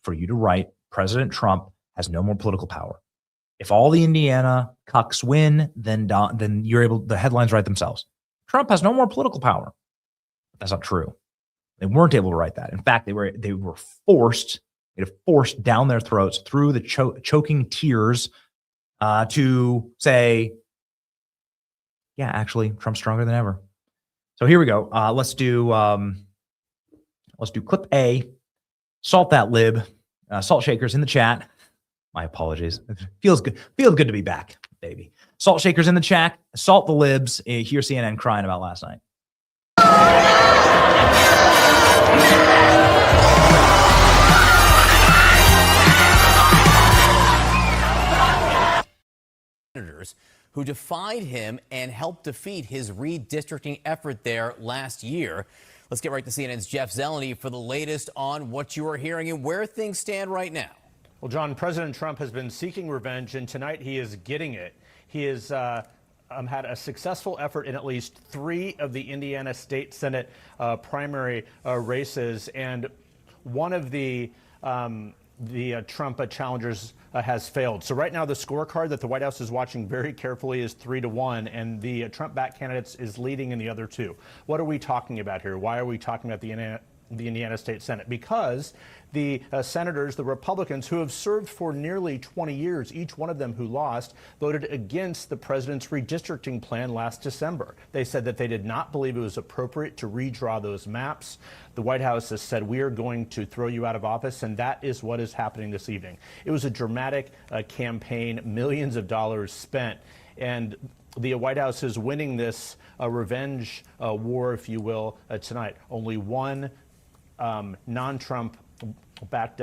Speaker 5: for you to write, President Trump has no more political power. If all the Indiana cucks win, then the headlines write themselves. Trump has no more political power. But that's not true. They weren't able to write that. In fact, they were forced down their throats through the choking tears to say, yeah, actually, Trump's stronger than ever. So here we go. Let's do clip A. Salt that lib. Salt shakers in the chat. My apologies. It feels good to be back, baby. Salt shakers in the chat. Salt the libs. Hear CNN crying about last night.
Speaker 8: Senators who defied him and helped defeat his redistricting effort there last year. Let's get right to CNN's Jeff Zeleny for the latest on what you are hearing and where things stand right now.
Speaker 9: Well, John, President Trump has been seeking revenge, and tonight he is getting it. He has had a successful effort in at least 3 of the Indiana State Senate primary races, and one of the Trump challengers has failed. So right now the scorecard that the White House is watching very carefully is 3-1, and the Trump-backed candidates is leading in the other 2. What are we talking about here? Why are we talking about the Indiana State Senate? Because the senators, the Republicans who have served for nearly 20 years, each one of them who lost, voted against the president's redistricting plan last December. They said that they did not believe it was appropriate to redraw those maps. The White House has said, we are going to throw you out of office, and that is what is happening this evening. It was a dramatic campaign, millions of dollars spent, and the White House is winning this revenge war, if you will, tonight. Only one non-Trump backed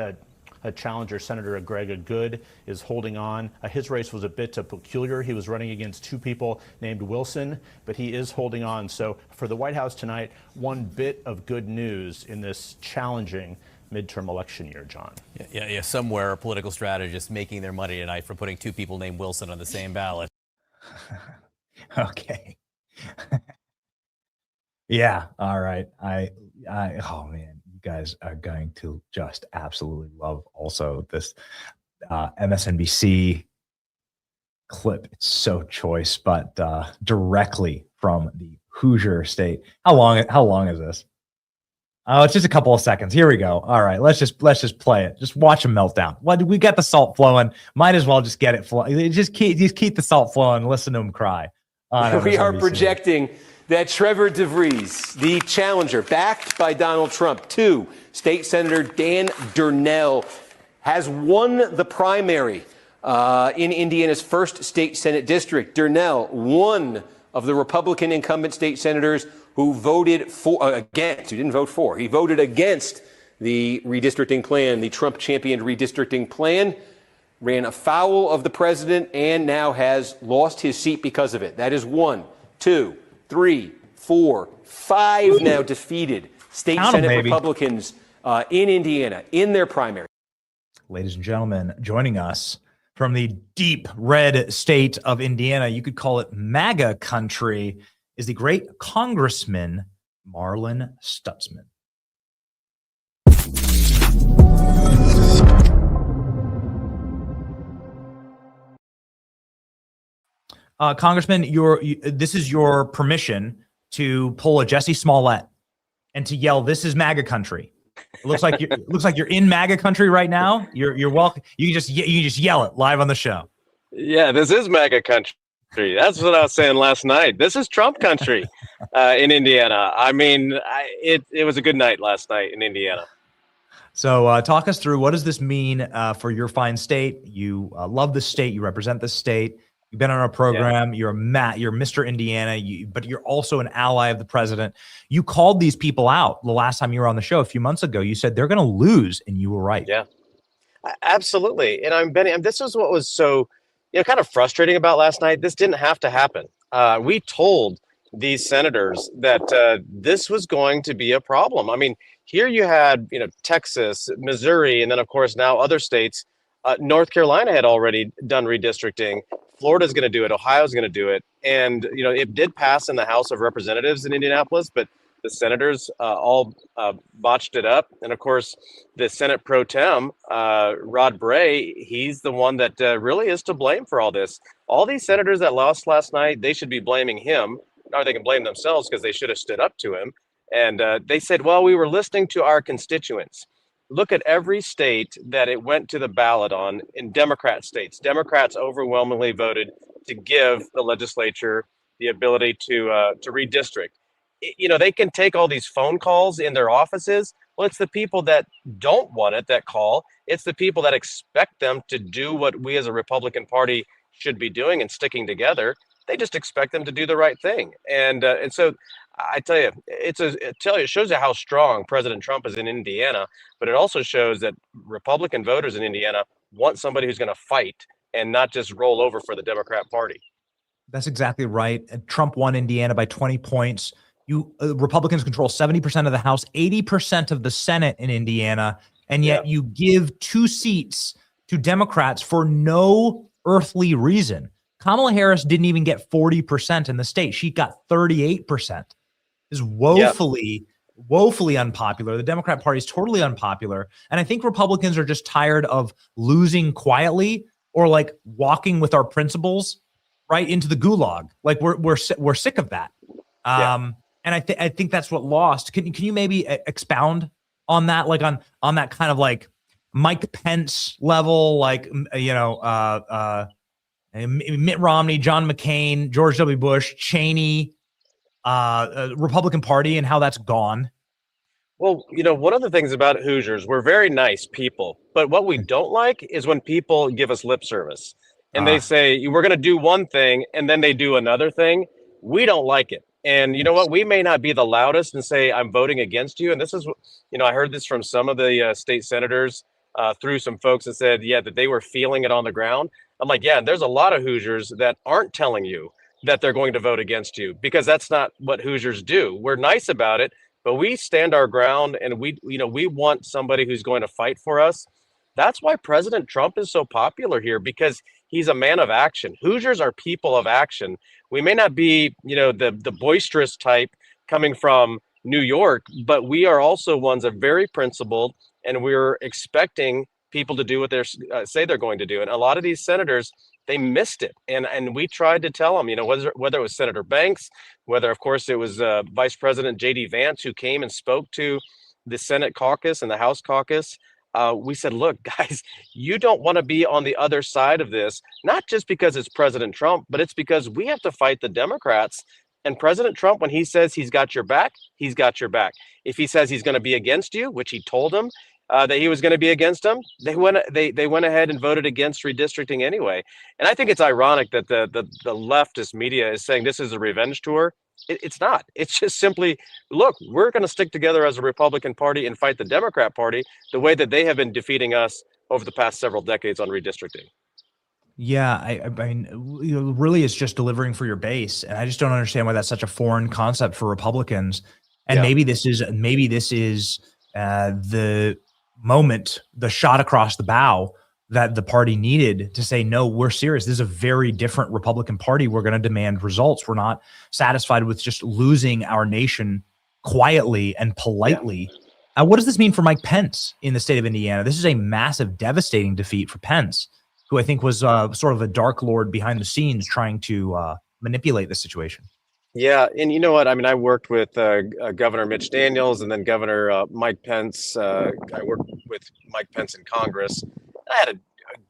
Speaker 9: challenger, Senator Greg Good, is holding on. His race was a bit peculiar. He was running against 2 people named Wilson, but he is holding on. So for the White House tonight, one bit of good news in this challenging midterm election year, John.
Speaker 8: Yeah. Somewhere a political strategist making their money tonight for putting 2 people named Wilson on the same ballot.
Speaker 5: Okay. Yeah. All right. Oh man. Guys are going to just absolutely love also this MSNBC clip. It's so choice, but directly from the Hoosier state. How long is this? Oh, it's just a couple of seconds. Here we go. All right, let's just play it. Just watch them melt down. What we got the salt flowing? Might as well just get it flowing. Just keep the salt flowing. Listen to them cry.
Speaker 10: We are projecting that Trevor DeVries, the challenger, backed by Donald Trump, to State Senator Dan Durnell, has won the primary in Indiana's 1st State Senate District. Durnell, one of the Republican incumbent state senators who voted against, who didn't vote for, he voted against the redistricting plan, the Trump-championed redistricting plan, ran afoul of the president, and now has lost his seat because of it. That is 1, 2, 3, 4, 5 now defeated state Senate Republicans in Indiana in their primary.
Speaker 5: Ladies and gentlemen, joining us from the deep red state of Indiana, you could call it MAGA country, is the great Congressman Marlin Stutzman. Congressman, this is your permission to pull a Jesse Smollett and to yell, "This is MAGA country." It looks like you're in MAGA country right now. You're welcome. You can just yell it live on the show.
Speaker 11: Yeah, this is MAGA country. That's what I was saying last night. This is Trump country in Indiana. I mean, it was a good night last night in Indiana.
Speaker 5: So talk us through, what does this mean for your fine state? You love the state. You represent the state. You've been on our program. Yeah. You're Mr. Indiana, but you're also an ally of the president. You called these people out the last time you were on the show a few months ago. You said they're going to lose, and you were right.
Speaker 11: Yeah, absolutely. And Benny, this was what was so, kind of frustrating about last night. This didn't have to happen. We told these senators that this was going to be a problem. I mean, here you had, Texas, Missouri, and then of course now other states. North Carolina had already done redistricting. Florida's going to do it. Ohio's going to do it. And, it did pass in the House of Representatives in Indianapolis, but the senators all botched it up. And of course, the Senate pro tem, Rod Bray, he's the one that really is to blame for all this. All these senators that lost last night, they should be blaming him, or they can blame themselves because they should have stood up to him. And they said, well, we were listening to our constituents. Look at every state that it went to the ballot on in Democrat states. Democrats overwhelmingly voted to give the legislature the ability to redistrict. They can take all these phone calls in their offices. Well, it's the people that don't want it that call. It's the people that expect them to do what we as a Republican Party should be doing and sticking together. They just expect them to do the right thing. And so I tell you, it shows you how strong President Trump is in Indiana, but it also shows that Republican voters in Indiana want somebody who's going to fight and not just roll over for the Democrat Party.
Speaker 5: That's exactly right. Trump won Indiana by 20 points. Republicans control 70% of the House, 80% of the Senate in Indiana, and yet you give 2 seats to Democrats for no earthly reason. Kamala Harris didn't even get 40% in the state. She got 38%. Is woefully unpopular. The Democrat Party is totally unpopular. And I think Republicans are just tired of losing quietly or like walking with our principles right into the gulag. Like we're sick of that. And I think that's what lost. Can you maybe expound on that? Like on that kind of like Mike Pence level, like, Mitt Romney, John McCain, George W. Bush, Cheney, Republican Party, and how that's gone.
Speaker 11: Well, one of the things about Hoosiers, we're very nice people, but what we don't like is when people give us lip service and they say, we're going to do one thing and then they do another thing. We don't like it. And you know what? We may not be the loudest and say, I'm voting against you. And this is, I heard this from some of the state senators through some folks that said, that they were feeling it on the ground. I'm like, and there's a lot of Hoosiers that aren't telling you that they're going to vote against you, because that's not what Hoosiers do. We're nice about it, but we stand our ground, and we want somebody who's going to fight for us. That's why President Trump is so popular here, because he's a man of action. Hoosiers are people of action. We may not be, the boisterous type coming from New York, but we are also ones that are very principled, and we're expecting people to do what they say they're going to do. And a lot of these senators, they missed it. And we tried to tell them, whether it was Senator Banks, whether, of course, it was Vice President J.D. Vance, who came and spoke to the Senate caucus and the House caucus. We said, look, guys, you don't want to be on the other side of this, not just because it's President Trump, but it's because we have to fight the Democrats. And President Trump, when he says he's got your back, he's got your back. If he says he's going to be against you, which he told him that he was going to be against them, they went ahead and voted against redistricting anyway. And I think it's ironic that the leftist media is saying this is a revenge tour. It's not. It's just simply, look, we're going to stick together as a Republican Party and fight the Democrat Party the way that they have been defeating us over the past several decades on redistricting.
Speaker 5: Yeah, I mean, really, it's just delivering for your base, and I just don't understand why that's such a foreign concept for Republicans. And maybe this is the moment, the shot across the bow that the party needed to say, no, we're serious. This is a very different Republican Party. We're going to demand results. We're not satisfied with just losing our nation quietly and politely. What does this mean for Mike Pence in the state of Indiana? This is a massive, devastating defeat for Pence, who I think was sort of a dark lord behind the scenes trying to manipulate the situation.
Speaker 11: Yeah, and you know what? I mean, I worked with Governor Mitch Daniels and then Governor Mike Pence. I worked with Mike Pence in Congress. I had a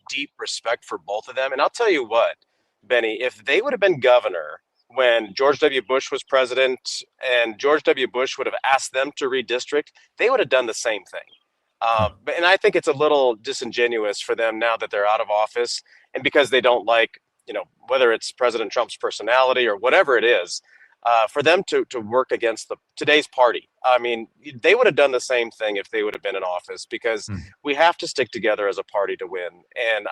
Speaker 11: deep respect for both of them. And I'll tell you what, Benny, if they would have been governor when George W. Bush was president and George W. Bush would have asked them to redistrict, they would have done the same thing. And I think it's a little disingenuous for them now that they're out of office, and because they don't like, whether it's President Trump's personality or whatever it is, for them to work against today's party. I mean, they would have done the same thing if they would have been in office, because we have to stick together as a party to win. And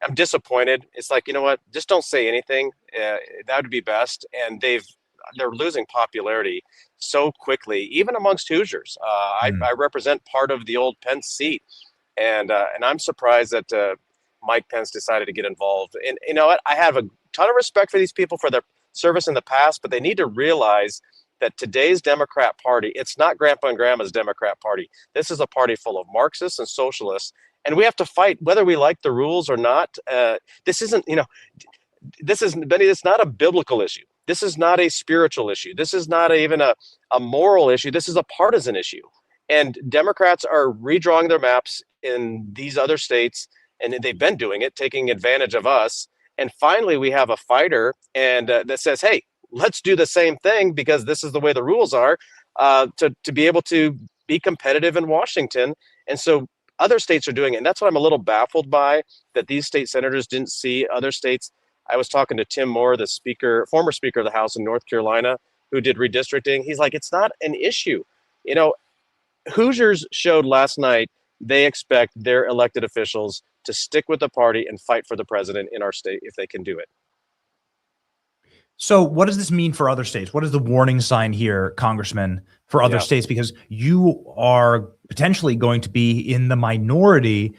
Speaker 11: I'm disappointed. It's like, you know what, just don't say anything. That would be best. And they're losing popularity so quickly, even amongst Hoosiers. I represent part of the old Pence seat, and I'm surprised that Mike Pence decided to get involved. And you know what? I have a ton of respect for these people for their service in the past, but they need to realize that today's Democrat Party, it's not Grandpa and Grandma's Democrat Party. This is a party full of Marxists and socialists, and we have to fight whether we like the rules or not. This isn't, Benny, it's not a biblical issue. This is not a spiritual issue. This is not even a moral issue. This is a partisan issue. And Democrats are redrawing their maps in these other states, and they've been doing it, taking advantage of us. And finally, we have a fighter and that says, hey, let's do the same thing because this is the way the rules are, to be able to be competitive in Washington. And so other states are doing it. And that's what I'm a little baffled by, that these state senators didn't see other states. I was talking to Tim Moore, the former Speaker of the House in North Carolina, who did redistricting. He's like, it's not an issue. Hoosiers showed last night they expect their elected officials to stick with the party and fight for the president in our state if they can do it.
Speaker 5: So what does this mean for other states? What is the warning sign here, Congressman, for other states? Because you are potentially going to be in the minority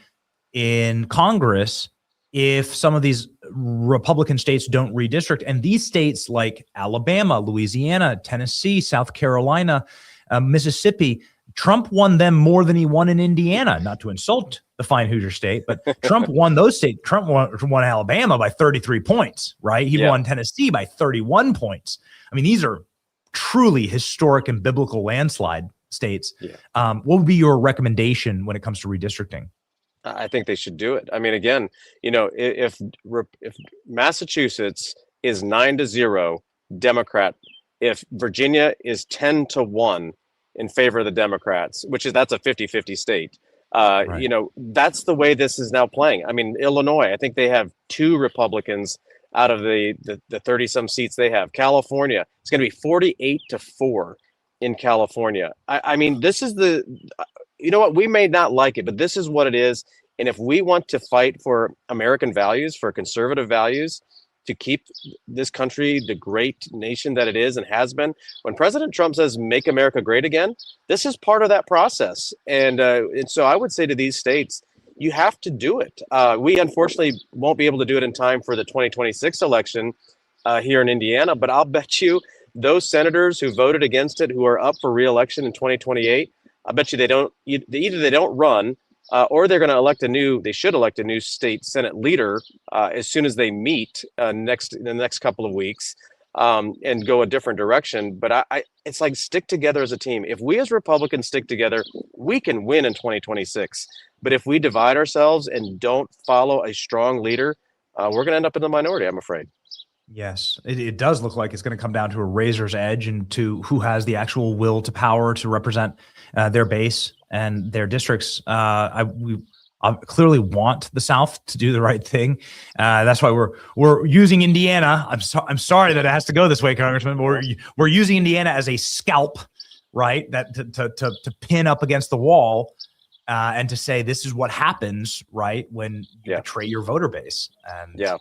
Speaker 5: in Congress if some of these Republican states don't redistrict. And these states like Alabama, Louisiana, Tennessee, South Carolina, Mississippi, Trump won them more than he won in Indiana, not to insult the fine Hoosier state, but Trump won those states. Trump won Alabama by 33 points, right? He won Tennessee by 31 points. I mean, these are truly historic and biblical landslide states. What would be your recommendation when it comes to redistricting?
Speaker 11: I think they should do it. I mean, again, if Massachusetts is 9-0 Democrat, if Virginia is 10-1 in favor of the Democrats, that's a 50-50 state. That's the way this is now playing. I mean, Illinois, I think they have 2 Republicans out of the 30-some seats they have. California, it's going to be 48-4 in California. I mean, this is we may not like it, but this is what it is. And if we want to fight for American values, for conservative values, to keep this country the great nation that it is and has been, when President Trump says, make America great again, this is part of that process. And so I would say to these states, you have to do it. We unfortunately won't be able to do it in time for the 2026 election here in Indiana, but I'll bet you those senators who voted against it, who are up for re-election in 2028, I bet you either they don't run, or they're going to they should elect a new state Senate leader as soon as they meet in the next couple of weeks, and go a different direction. But it's like, stick together as a team. If we as Republicans stick together, we can win in 2026. But if we divide ourselves and don't follow a strong leader, we're going to end up in the minority, I'm afraid.
Speaker 5: Yes, it does look like it's going to come down to a razor's edge and to who has the actual will to power to represent their base and their districts. We clearly want the South to do the right thing. That's why we're using Indiana. I'm sorry that it has to go this way, Congressman, but we're using Indiana as a scalp, right? That to pin up against the wall, and to say this is what happens, right, when you betray your voter base. And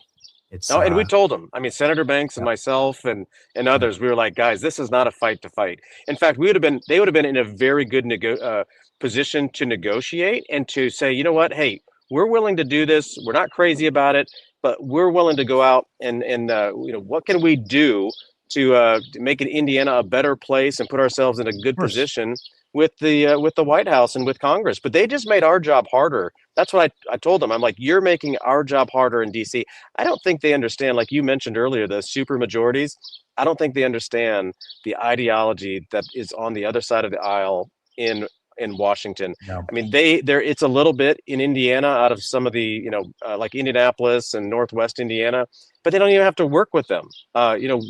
Speaker 11: and we told them. I mean, Senator Banks and myself and others, we were like, guys, this is not a fight to fight. In fact, they would have been in a very good position to negotiate and to say, you know what, hey, we're willing to do this. We're not crazy about it, but we're willing to go out and what can we do to make Indiana a better place and put ourselves in a good position with the White House and with Congress. But they just made our job harder. That's what I told them. I'm like, you're making our job harder in DC. I don't think they understand, like you mentioned earlier, the super majorities. I don't think they understand the ideology that is on the other side of the aisle in in Washington.
Speaker 5: No.
Speaker 11: I mean, it's a little bit in Indiana out of some of the, like Indianapolis and Northwest Indiana, but they don't even have to work with them.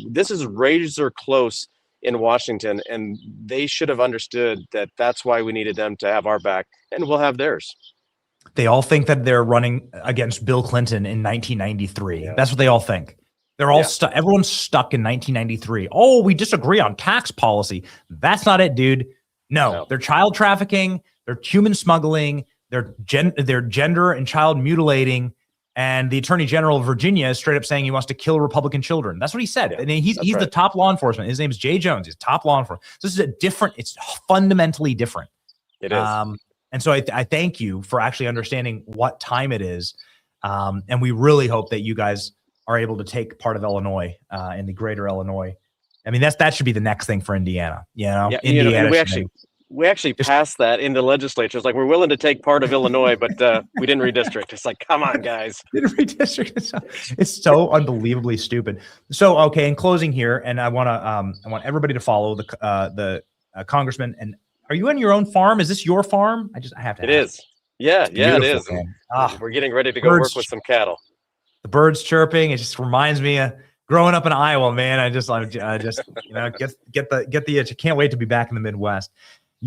Speaker 11: This is razor close in Washington, and they should have understood that that's why we needed them to have our back, and we'll have theirs.
Speaker 5: They all think that they're running against Bill Clinton in 1993. Yeah. That's what they all think. They're all stuck. Everyone's stuck in 1993. Oh, we disagree on tax policy. That's not it, dude. No, they're child trafficking. They're human smuggling. They're gender and child mutilating. And the Attorney General of Virginia is straight up saying he wants to kill Republican children. That's what he said. Yeah, and he's right. The top law enforcement. His name is Jay Jones. He's top law enforcement. So this is it's fundamentally different.
Speaker 11: It is.
Speaker 5: And so I thank you for actually understanding what time it is. And we really hope that you guys are able to take part of Illinois in the greater Illinois. I mean, that should be the next thing for Indiana. Indiana.
Speaker 11: We actually passed that in the legislature. It's like, we're willing to take part of Illinois, but we didn't redistrict. It's like, come on, guys.
Speaker 5: Didn't redistrict. It's so unbelievably stupid. So, okay, in closing here, and I want everybody to follow the congressman. And are you on your own farm? Is this your farm? I have to.
Speaker 11: It is. Yeah, it is. We're getting ready to go work with some cattle.
Speaker 5: The birds chirping. It just reminds me of growing up in Iowa, man. I just get the itch. I can't wait to be back in the Midwest.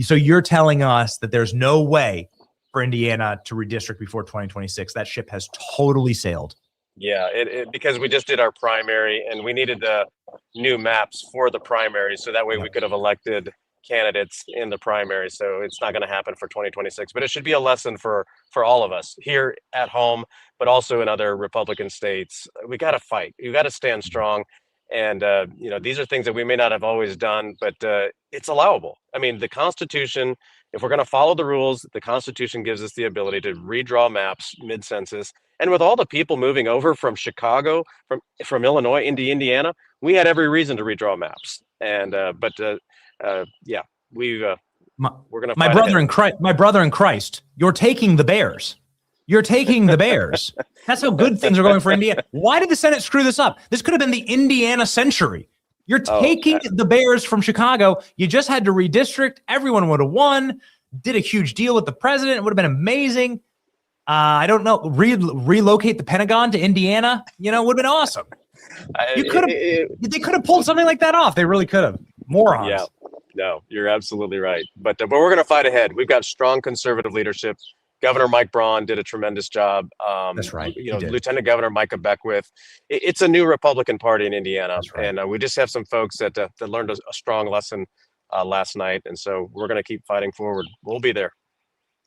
Speaker 5: So you're telling us that there's no way for Indiana to redistrict before 2026. That ship has totally sailed.
Speaker 11: Yeah, because we just did our primary and we needed the new maps for the primary, so that way we could have elected candidates in the primary. So it's not going to happen for 2026, but it should be a lesson for all of us here at home, but also in other Republican states. We got to fight. You got to stand strong. And, these are things that we may not have always done, but it's allowable. I mean, the Constitution, if we're going to follow the rules, the Constitution gives us the ability to redraw maps mid-census. And with all the people moving over from Chicago, from Illinois into Indiana, we had every reason to redraw maps. And we're going to
Speaker 5: my brother in Christ, you're taking the Bears. You're taking the Bears. That's how good things are going for Indiana. Why did the Senate screw this up? This could have been the Indiana century. You're taking the Bears from Chicago. You just had to redistrict. Everyone would have won. Did a huge deal with the president. It would have been amazing. I don't know. Relocate the Pentagon to Indiana. Would have been awesome. They could have pulled something like that off. They really could have. Morons.
Speaker 11: Yeah. No, you're absolutely right. But we're going to fight ahead. We've got strong conservative leadership. Governor Mike Braun did a tremendous job.
Speaker 5: That's right.
Speaker 11: Lieutenant Governor Micah Beckwith. It's a new Republican Party in Indiana, right. And we just have some folks that learned a strong lesson last night, and so we're going to keep fighting forward. We'll be there.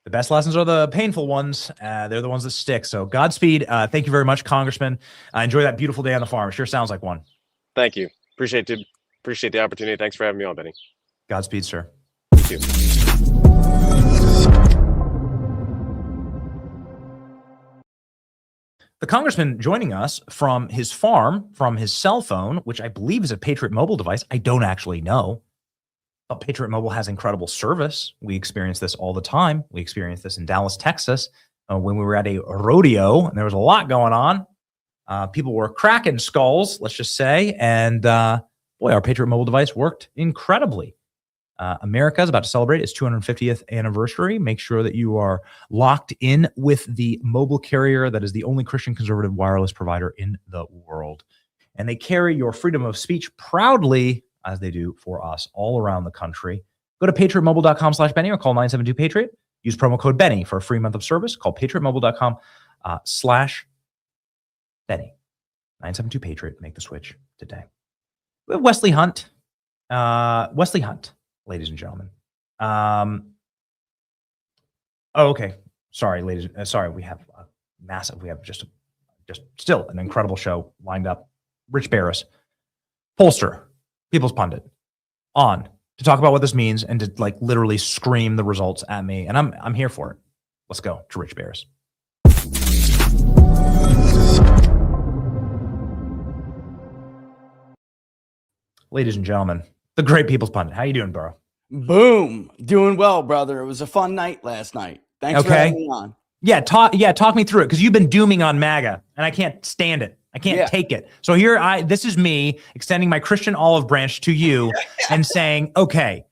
Speaker 5: The best lessons are the painful ones. They're the ones that stick. So Godspeed. Thank you very much, Congressman. Enjoy that beautiful day on the farm. It sure sounds like one.
Speaker 11: Thank you. Appreciate the opportunity. Thanks for having me on, Benny.
Speaker 5: Godspeed, sir.
Speaker 11: Thank you.
Speaker 5: The congressman joining us from his farm, from his cell phone, which I believe is a Patriot Mobile device. I don't actually know. But Patriot Mobile has incredible service. We experience this all the time. We experienced this in Dallas, Texas, when we were at a rodeo, and there was a lot going on. People were cracking skulls, let's just say. And boy, our Patriot Mobile device worked incredibly. America is about to celebrate its 250th anniversary. Make sure that you are locked in with the mobile carrier that is the only Christian conservative wireless provider in the world. And they carry your freedom of speech proudly, as they do for us all around the country. Go to patriotmobile.com/Benny or call 972-PATRIOT. Use promo code Benny for a free month of service. Call patriotmobile.com/Benny. 972-PATRIOT. Make the switch today. Wesley Hunt. Ladies and gentlemen. Okay. Sorry, ladies. Sorry, we have massive. We have just still an incredible show lined up. Rich Barris, pollster, People's Pundit, on to talk about what this means and to literally scream the results at me. And I'm here for it. Let's go to Rich Barris. Ladies and gentlemen, the great People's Pundit. How you doing, bro?
Speaker 12: Boom. Doing well, brother. It was a fun night last night. Thanks for having me on.
Speaker 5: Yeah, talk me through it, because you've been dooming on MAGA, and I can't stand it. I can't take it. So this is me extending my Christian olive branch to you and saying, okay,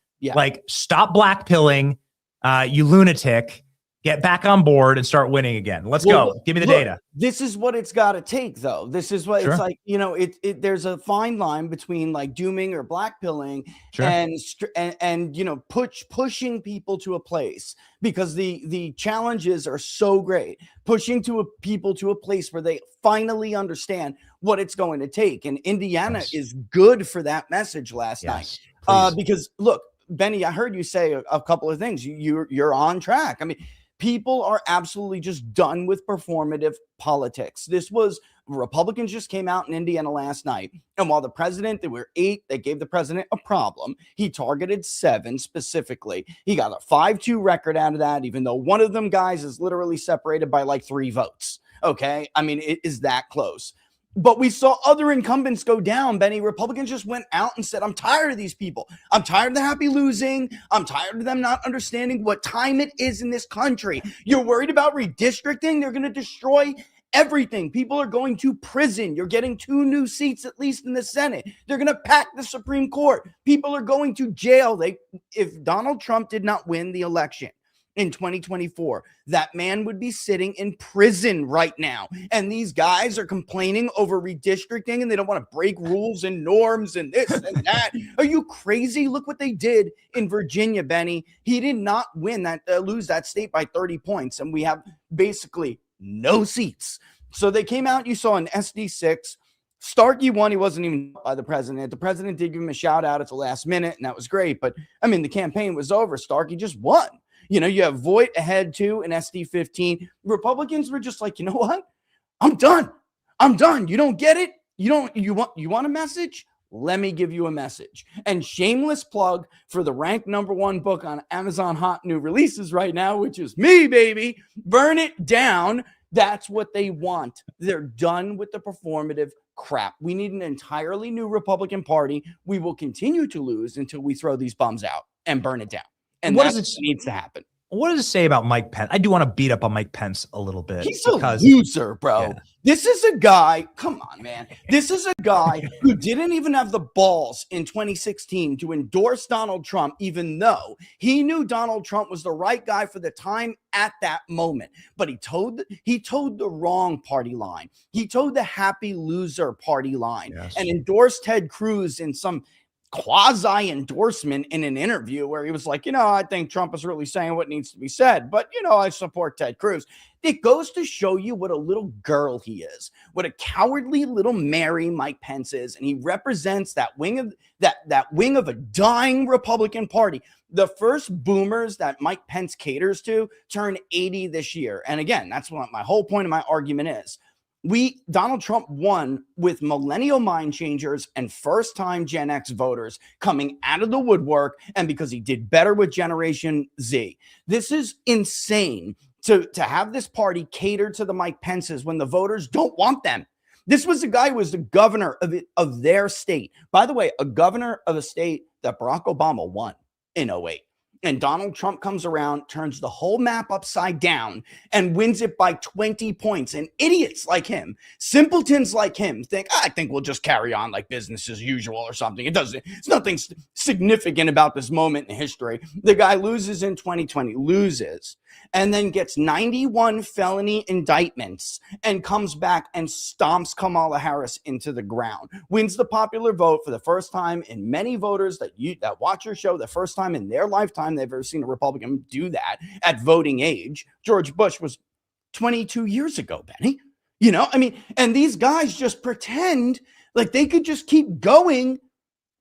Speaker 5: stop blackpilling, You lunatic. Get back on board and start winning again. Let's go. Give me the data.
Speaker 12: This is what it's got to take, though. This is what
Speaker 5: Sure.
Speaker 12: it's like. There's a fine line between like dooming or blackpilling
Speaker 5: Sure.
Speaker 12: and pushing people to a place, because the challenges are so great. Pushing people to a place where they finally understand what it's going to take. And Indiana is good for that message last night. Because look, Benny, I heard you say a couple of things. You're on track. I mean, people are absolutely just done with performative politics. Republicans just came out in Indiana last night. And while the president, there were 8, they gave the president a problem. He targeted 7 specifically. He got a 5-2 record out of that, even though one of them guys is literally separated by like 3 votes. Okay. I mean, it is that close. But we saw other incumbents go down, Benny. Republicans just went out and said, I'm tired of these people. I'm tired of the happy losing. I'm tired of them not understanding what time it is in this country. You're worried about redistricting? They're going to destroy everything. People are going to prison. You're getting 2 new seats, at least in the Senate. They're going to pack the Supreme Court. People are going to jail. If Donald Trump did not win the election in 2024, that man would be sitting in prison right now. And these guys are complaining over redistricting, and they don't want to break rules and norms and this and that. Are you crazy? Look what they did in Virginia, Benny. He did not lose that state by 30 points, and we have basically no seats. So they came out, you saw an SD6. Starkey won. He wasn't even by the president. The president did give him a shout out at the last minute, and that was great. But I mean, the campaign was over. Starkey just won. You have Voight ahead too in SD15. Republicans were just like, you know what? I'm done. You don't get it? You want a message? Let me give you a message. And shameless plug for the ranked #1 book on Amazon Hot New Releases right now, which is me, baby. Burn It Down. That's what they want. They're done with the performative crap. We need an entirely new Republican Party. We will continue to lose until we throw these bums out and burn it down. And what needs to happen.
Speaker 5: What does it say about Mike Pence? I do want to beat up on Mike Pence a little bit.
Speaker 12: He's a loser, bro. Yeah. This is a guy, come on, man. This is a guy who didn't even have the balls in 2016 to endorse Donald Trump, even though he knew Donald Trump was the right guy for the time at that moment. But he told the wrong party line. He told the happy loser party line and endorsed Ted Cruz in some quasi endorsement in an interview where he was like, I think Trump is really saying what needs to be said, but I support Ted Cruz. It goes to show you what a little girl he is, what a cowardly little Mary Mike Pence is, and he represents that wing of a dying Republican Party. The first boomers that Mike Pence caters to turn 80 this year, and again, that's what my whole point of my argument is. Donald Trump won with millennial mind changers and first-time Gen X voters coming out of the woodwork, and because he did better with Generation Z. This is insane to have this party cater to the Mike Pences when the voters don't want them. This was a guy who was the governor of their state. By the way, a governor of a state that Barack Obama won in 2008. And Donald Trump comes around, turns the whole map upside down, and wins it by 20 points. And idiots like him, simpletons like him, I think we'll just carry on like business as usual or something. It's nothing significant about this moment in history. The guy loses in 2020, and then gets 91 felony indictments and comes back and stomps Kamala Harris into the ground. Wins the popular vote for the first time in many voters that watch your show, the first time in their lifetime they've ever seen a Republican do that at voting age. George Bush was 22 years ago, Benny. And these guys just pretend like they could just keep going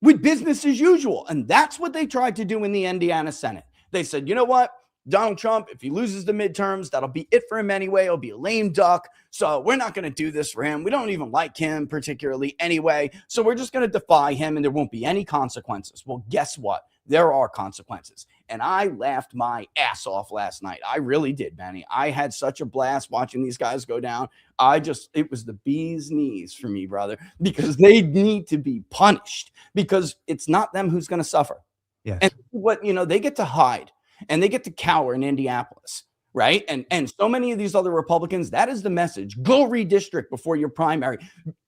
Speaker 12: with business as usual. And that's what they tried to do in the Indiana Senate. They said, you know what? Donald Trump, if he loses the midterms, that'll be it for him anyway. He'll be a lame duck. So we're not going to do this for him. We don't even like him particularly anyway. So we're just going to defy him and there won't be any consequences. Well, guess what? There are consequences. And I laughed my ass off last night. I really did, Benny. I had such a blast watching these guys go down. It was the bee's knees for me, brother, because they need to be punished because it's not them who's going to suffer.
Speaker 5: Yes.
Speaker 12: And they get to hide. And they get to cower in Indianapolis, right? And so many of these other Republicans, that is the message. Go redistrict before your primary.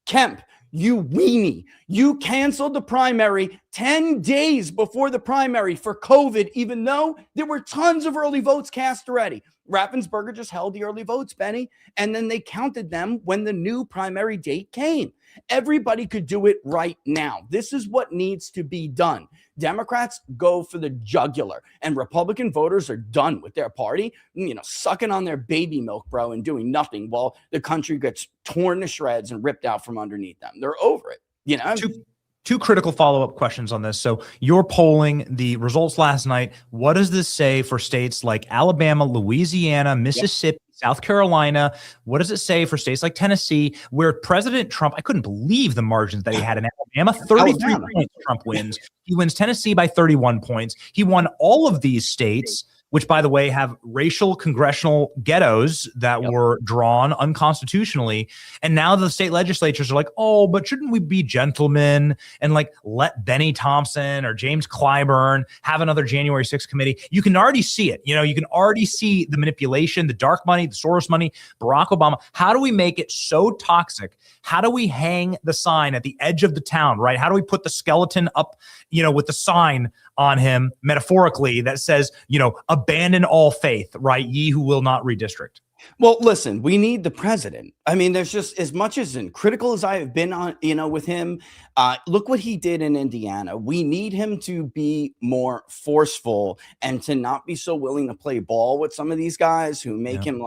Speaker 12: Kemp, You weenie. You canceled the primary 10 days before the primary for COVID, even though there were tons of early votes cast already. Raffensperger just held the early votes, Benny, and then they counted them when the new primary date came. Everybody could do it right now. This is what needs to be done. Democrats go for the jugular, and Republican voters are done with their party, sucking on their baby milk, bro, and doing nothing while the country gets torn to shreds and ripped out from underneath them. They're over it.
Speaker 5: Two critical follow-up questions on this. So you're polling the results last night. What does this say for states like Alabama, Louisiana, Mississippi, South Carolina? What does it say for states like Tennessee, where President Trump, I couldn't believe the margins that he had in Alabama, 33 points Trump wins. He wins Tennessee by 31 points. He won all of these states, which, by the way, have racial congressional ghettos that were drawn unconstitutionally. And now the state legislatures are like, oh, but shouldn't we be gentlemen and like let Benny Thompson or James Clyburn have another January 6th committee? You can already see it. You can already see the manipulation, the dark money, the Soros money, Barack Obama. How do we make it so toxic? How do we hang the sign at the edge of the town, right? How do we put the skeleton up, with the sign on him, metaphorically, that says, abandon all faith, right? Ye who will not redistrict.
Speaker 12: Well, listen, we need the president. I mean, there's just, as much as critical as I have been on, with him, look what he did in Indiana. We need him to be more forceful and to not be so willing to play ball with some of these guys who make him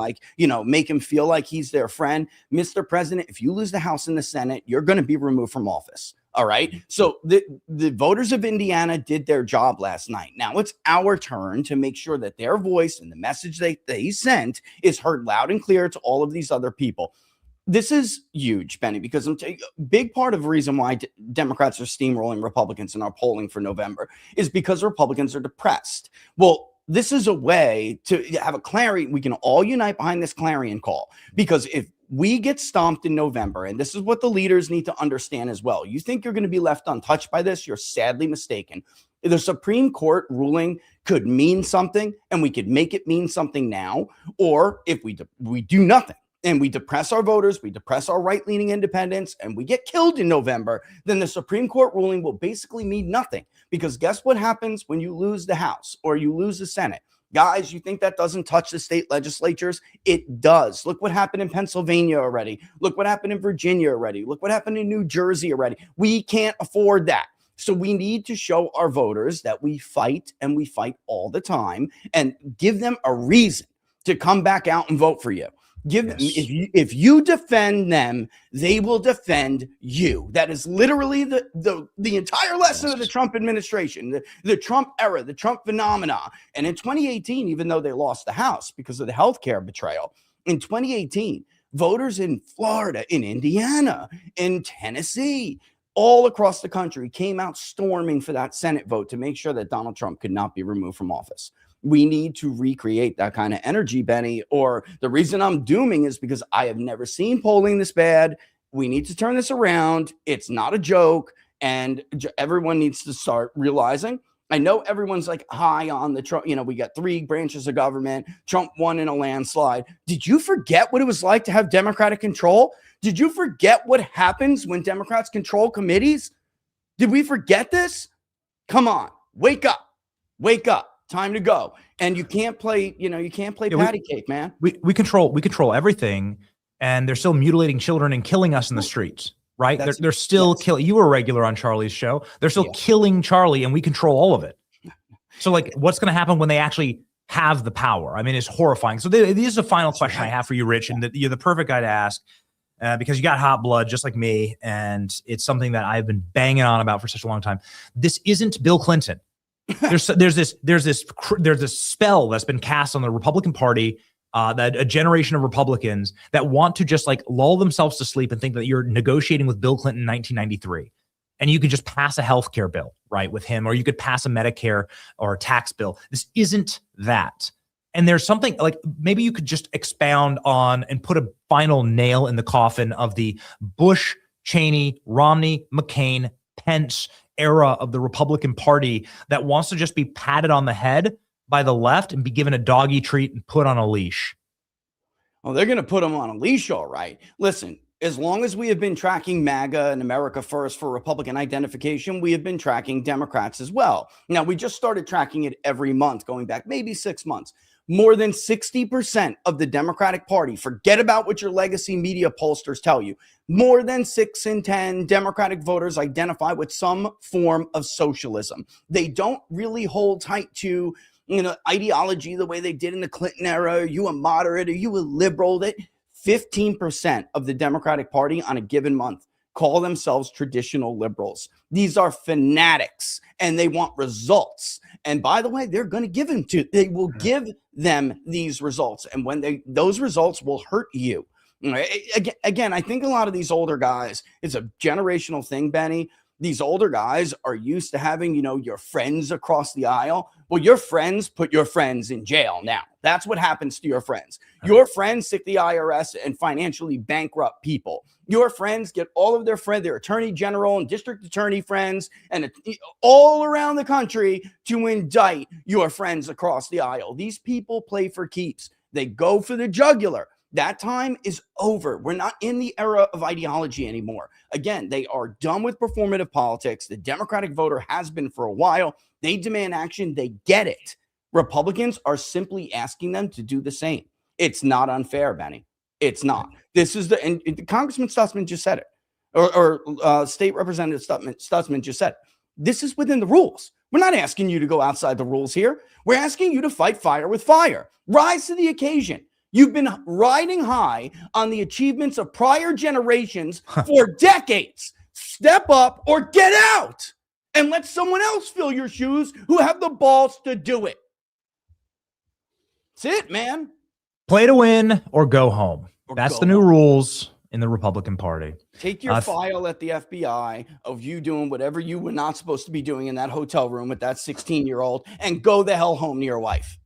Speaker 12: make him feel like he's their friend. Mr. President, if you lose the House and the Senate, you're going to be removed from office. All right. So the voters of Indiana did their job last night. Now it's our turn to make sure that their voice and the message they sent is heard loud and clear to all of these other people. This is huge, Benny, because big part of the reason why Democrats are steamrolling Republicans in our polling for November is because Republicans are depressed. Well, this is a way to have a clarion. We can all unite behind this clarion call, because if we get stomped in November, and this is what the leaders need to understand as well. You think you're going to be left untouched by this? You're sadly mistaken. The Supreme Court ruling could mean something, and we could make it mean something now. Or if we do nothing and we depress our voters, we depress our right-leaning independents, and we get killed in November, then the Supreme Court ruling will basically mean nothing. Because guess what happens when you lose the House or you lose the Senate? Guys, you think that doesn't touch the state legislatures? It does. Look what happened in Pennsylvania already. Look what happened in Virginia already. Look what happened in New Jersey already. We can't afford that. So we need to show our voters that we fight, and we fight all the time, and give them a reason to come back out and vote for you. Give them, if you defend them, they will defend you. That is literally the entire lesson of the Trump administration, the Trump era, the Trump phenomena. And in 2018, even though they lost the House because of the healthcare betrayal, in 2018, voters in Florida, in Indiana, in Tennessee, all across the country came out storming for that Senate vote to make sure that Donald Trump could not be removed from office. We need to recreate that kind of energy, Benny, or the reason I'm dooming is because I have never seen polling this bad. We need to turn this around. It's not a joke, and everyone needs to start realizing. I know everyone's like high on the Trump, we got 3 branches of government. Trump won in a landslide. Did you forget what it was like to have Democratic control? Did you forget what happens when Democrats control committees? Did we forget this? Come on, wake up. Time to go. And you can't play, patty cake, man.
Speaker 5: We control everything, and they're still mutilating children and killing us in the streets, right? They're still killing. You were a regular on Charlie's show. They're still killing Charlie, and we control all of it. So like, what's going to happen when they actually have the power? I mean, it's horrifying. So this is the final question I have for you, Rich, and you're the perfect guy to ask. Because you got hot blood just like me, and it's something that I've been banging on about for such a long time. This isn't Bill Clinton. There's this spell that's been cast on the Republican Party, that a generation of Republicans that want to just like lull themselves to sleep and think that you're negotiating with Bill Clinton in 1993, and you could just pass a healthcare bill, right, with him, or you could pass a Medicare or a tax bill. This isn't that. And there's something like, maybe you could just expound on and put a final nail in the coffin of the Bush, Cheney, Romney, McCain, Pence era of the Republican Party that wants to just be patted on the head by the left and be given a doggy treat and put on a leash.
Speaker 12: Well, they're going to put them on a leash, all right. Listen, As long as we have been tracking MAGA and America First for Republican identification, we have been tracking Democrats as well. Now, we just started tracking it every month, going back maybe 6 months. More than 60% of the Democratic Party, forget about what your legacy media pollsters tell you, more than 6 in 10 Democratic voters identify with some form of socialism. They don't really hold tight to ideology the way they did in the Clinton era. Are you a moderate? Are you a liberal? That 15% of the Democratic Party on a given month call themselves traditional liberals. These are fanatics and they want results. And by the way, they're going to give them to, they will give them these results. And when those results will hurt you. Again, I think a lot of these older guys, it's a generational thing, Benny. These older guys are used to having, your friends across the aisle. Well, your friends put your friends in jail now. That's what happens to your friends. Your friends sick the IRS and financially bankrupt people. Your friends get all of their attorney general and district attorney friends and all around the country to indict your friends across the aisle. These people play for keeps. They go for the jugular. That time is over. We're not in the era of ideology anymore. Again, they are done with performative politics. The Democratic voter has been for a while. They demand action. They get it. Republicans are simply asking them to do the same. It's not unfair, Benny. It's not. This is and Congressman Stutzman just said it, or State Representative Stutzman just said it. This is within the rules. We're not asking you to go outside the rules here. We're asking you to fight fire with fire. Rise to the occasion. You've been riding high on the achievements of prior generations for decades. Step up or get out and let someone else fill your shoes who have the balls to do it. That's it, man.
Speaker 5: Play to win or go home. That's the new rules in the Republican Party.
Speaker 12: Take your file at the FBI of you doing whatever you were not supposed to be doing in that hotel room with that 16-year-old and go the hell home to your wife.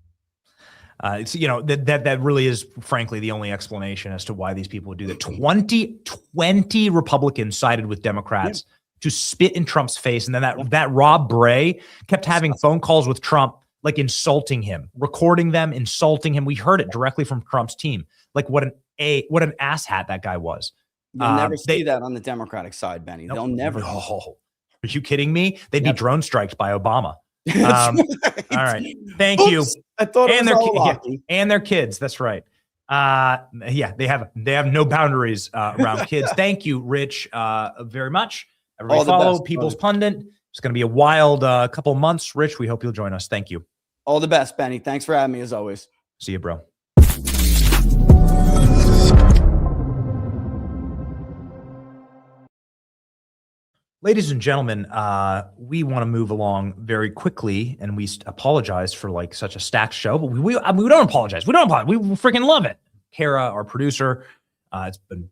Speaker 5: That really is, frankly, the only explanation as to why these people would do that. 20 Republicans sided with Democrats to spit in Trump's face. And then that Rob Bray kept having phone calls with Trump, like insulting him, recording them, insulting him. We heard it directly from Trump's team. Like what an asshat that guy was.
Speaker 12: You'll never see that on the Democratic side, Benny. They'll never.
Speaker 5: No. Are you kidding me? They'd be drone striked by Obama. All right. Thank you.
Speaker 12: I thought it was
Speaker 5: and their kids. That's right. They have no boundaries around kids. Thank you, Rich, very much. Everybody follow People's Pundit. It's going to be a wild couple months. Rich, we hope you'll join us. Thank you.
Speaker 12: All the best, Benny. Thanks for having me as always.
Speaker 5: See you, bro. Ladies and gentlemen, we want to move along very quickly, and we apologize for like such a stacked show, but we don't apologize. We don't apologize. We freaking love it. Kara, our producer, has been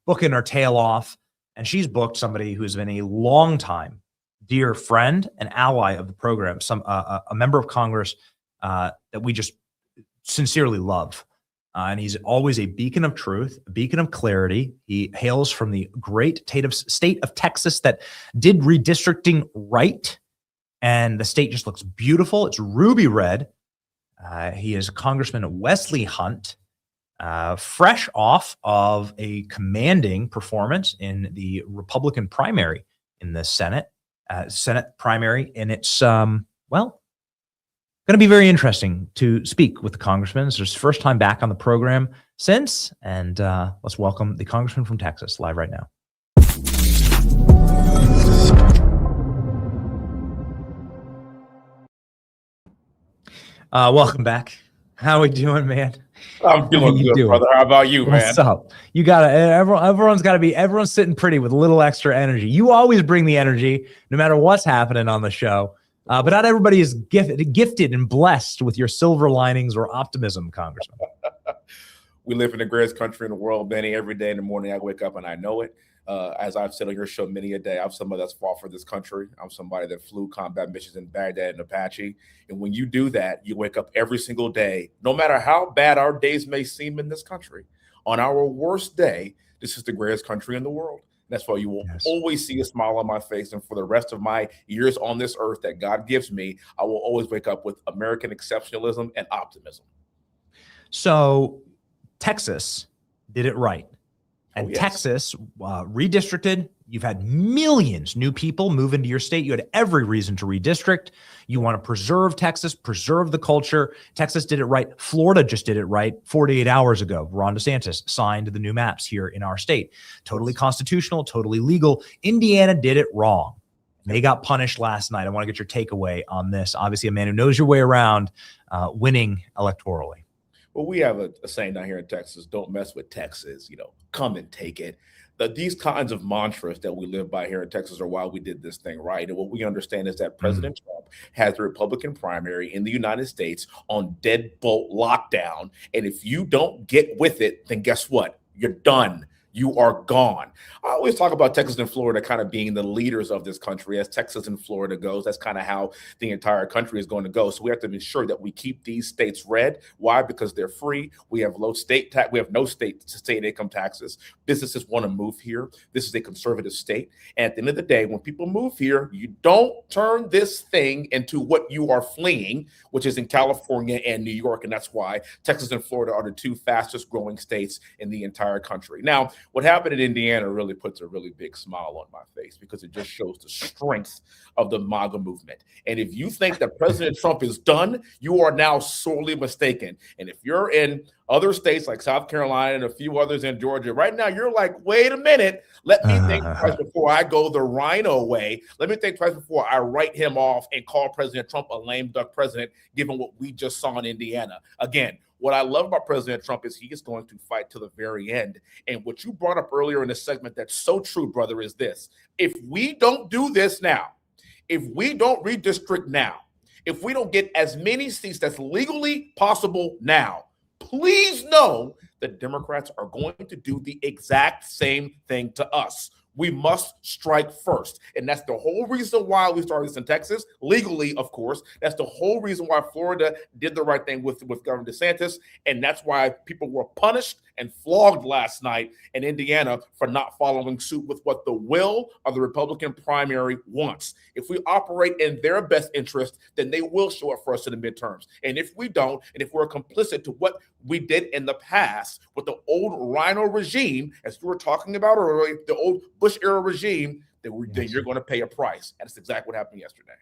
Speaker 5: booking her tail off, and she's booked somebody who's been a long time dear friend and ally of the program, a member of Congress that we just sincerely love. And he's always a beacon of truth, a beacon of clarity. He hails from the great state of Texas that did redistricting right. And the state just looks beautiful. It's ruby red. He is Congressman Wesley Hunt, fresh off of a commanding performance in the Republican primary in the Senate primary. And it's, going to be very interesting to speak with the congressman. It's his first time back on the program since, and let's welcome the congressman from Texas live right now. Welcome back. How we doing, man?
Speaker 13: I'm doing good, brother. How about you, man?
Speaker 5: What's up? You got everyone's sitting pretty with a little extra energy. You always bring the energy, no matter what's happening on the show. But not everybody is gifted and blessed with your silver linings or optimism, Congressman.
Speaker 13: We live in the greatest country in the world, Benny. Every day in the morning, I wake up and I know it. As I've said on your show many a day, I'm somebody that's fought for this country. I'm somebody that flew combat missions in Baghdad and Apache. And when you do that, you wake up every single day, no matter how bad our days may seem in this country. On our worst day, this is the greatest country in the world. That's why you will always see a smile on my face. And for the rest of my years on this earth that God gives me, I will always wake up with American exceptionalism and optimism.
Speaker 5: So Texas did it right. And Texas redistricted. You've had millions new people move into your state. You had every reason to redistrict. You want to preserve Texas, preserve the culture. Texas did it right. Florida just did it right 48 hours ago. Ron DeSantis signed the new maps here in our state. Totally constitutional, totally legal. Indiana did it wrong. They got punished last night. I want to get your takeaway on this. Obviously, a man who knows your way around winning electorally.
Speaker 13: Well, we have a saying down here in Texas, don't mess with Texas, come and take it. These kinds of mantras that we live by here in Texas are why we did this thing right. And what we understand is that President Trump has the Republican primary in the United States on deadbolt lockdown. And if you don't get with it, then guess what? You're done. You are gone. I always talk about Texas and Florida kind of being the leaders of this country. As Texas and Florida goes, that's kind of how the entire country is going to go. So we have to ensure that we keep these states red. Why? Because they're free. We have low state tax. We have no state income taxes. Businesses want to move here. This is a conservative state. And at the end of the day, when people move here, you don't turn this thing into what you are fleeing, which is in California and New York. And that's why Texas and Florida are the two fastest growing states in the entire country. Now, what happened in Indiana really puts a really big smile on my face because it just shows the strength of the MAGA movement. And if you think that President Trump is done, you are now sorely mistaken. And if you're in other states like South Carolina and a few others in Georgia, right now you're like, wait a minute, let me think twice before I go the RINO way. Let me think twice before I write him off and call President Trump a lame duck president, given what we just saw in Indiana. Again, what I love about President Trump is he is going to fight to the very end. And what you brought up earlier in this segment that's so true, brother, is this. If we don't do this now, if we don't redistrict now, if we don't get as many seats that's legally possible now, please know that Democrats are going to do the exact same thing to us. We must strike first. And that's the whole reason why we started this in Texas, legally, of course. That's the whole reason why Florida did the right thing with Governor DeSantis. And that's why people were punished and flogged last night in Indiana for not following suit with what the will of the Republican primary wants. If we operate in their best interest, then they will show up for us in the midterms. And if we don't, and if we're complicit to what we did in the past with the old RINO regime, as we were talking about earlier, the old Bush era regime, then you're going to pay a price. And that's exactly what happened yesterday.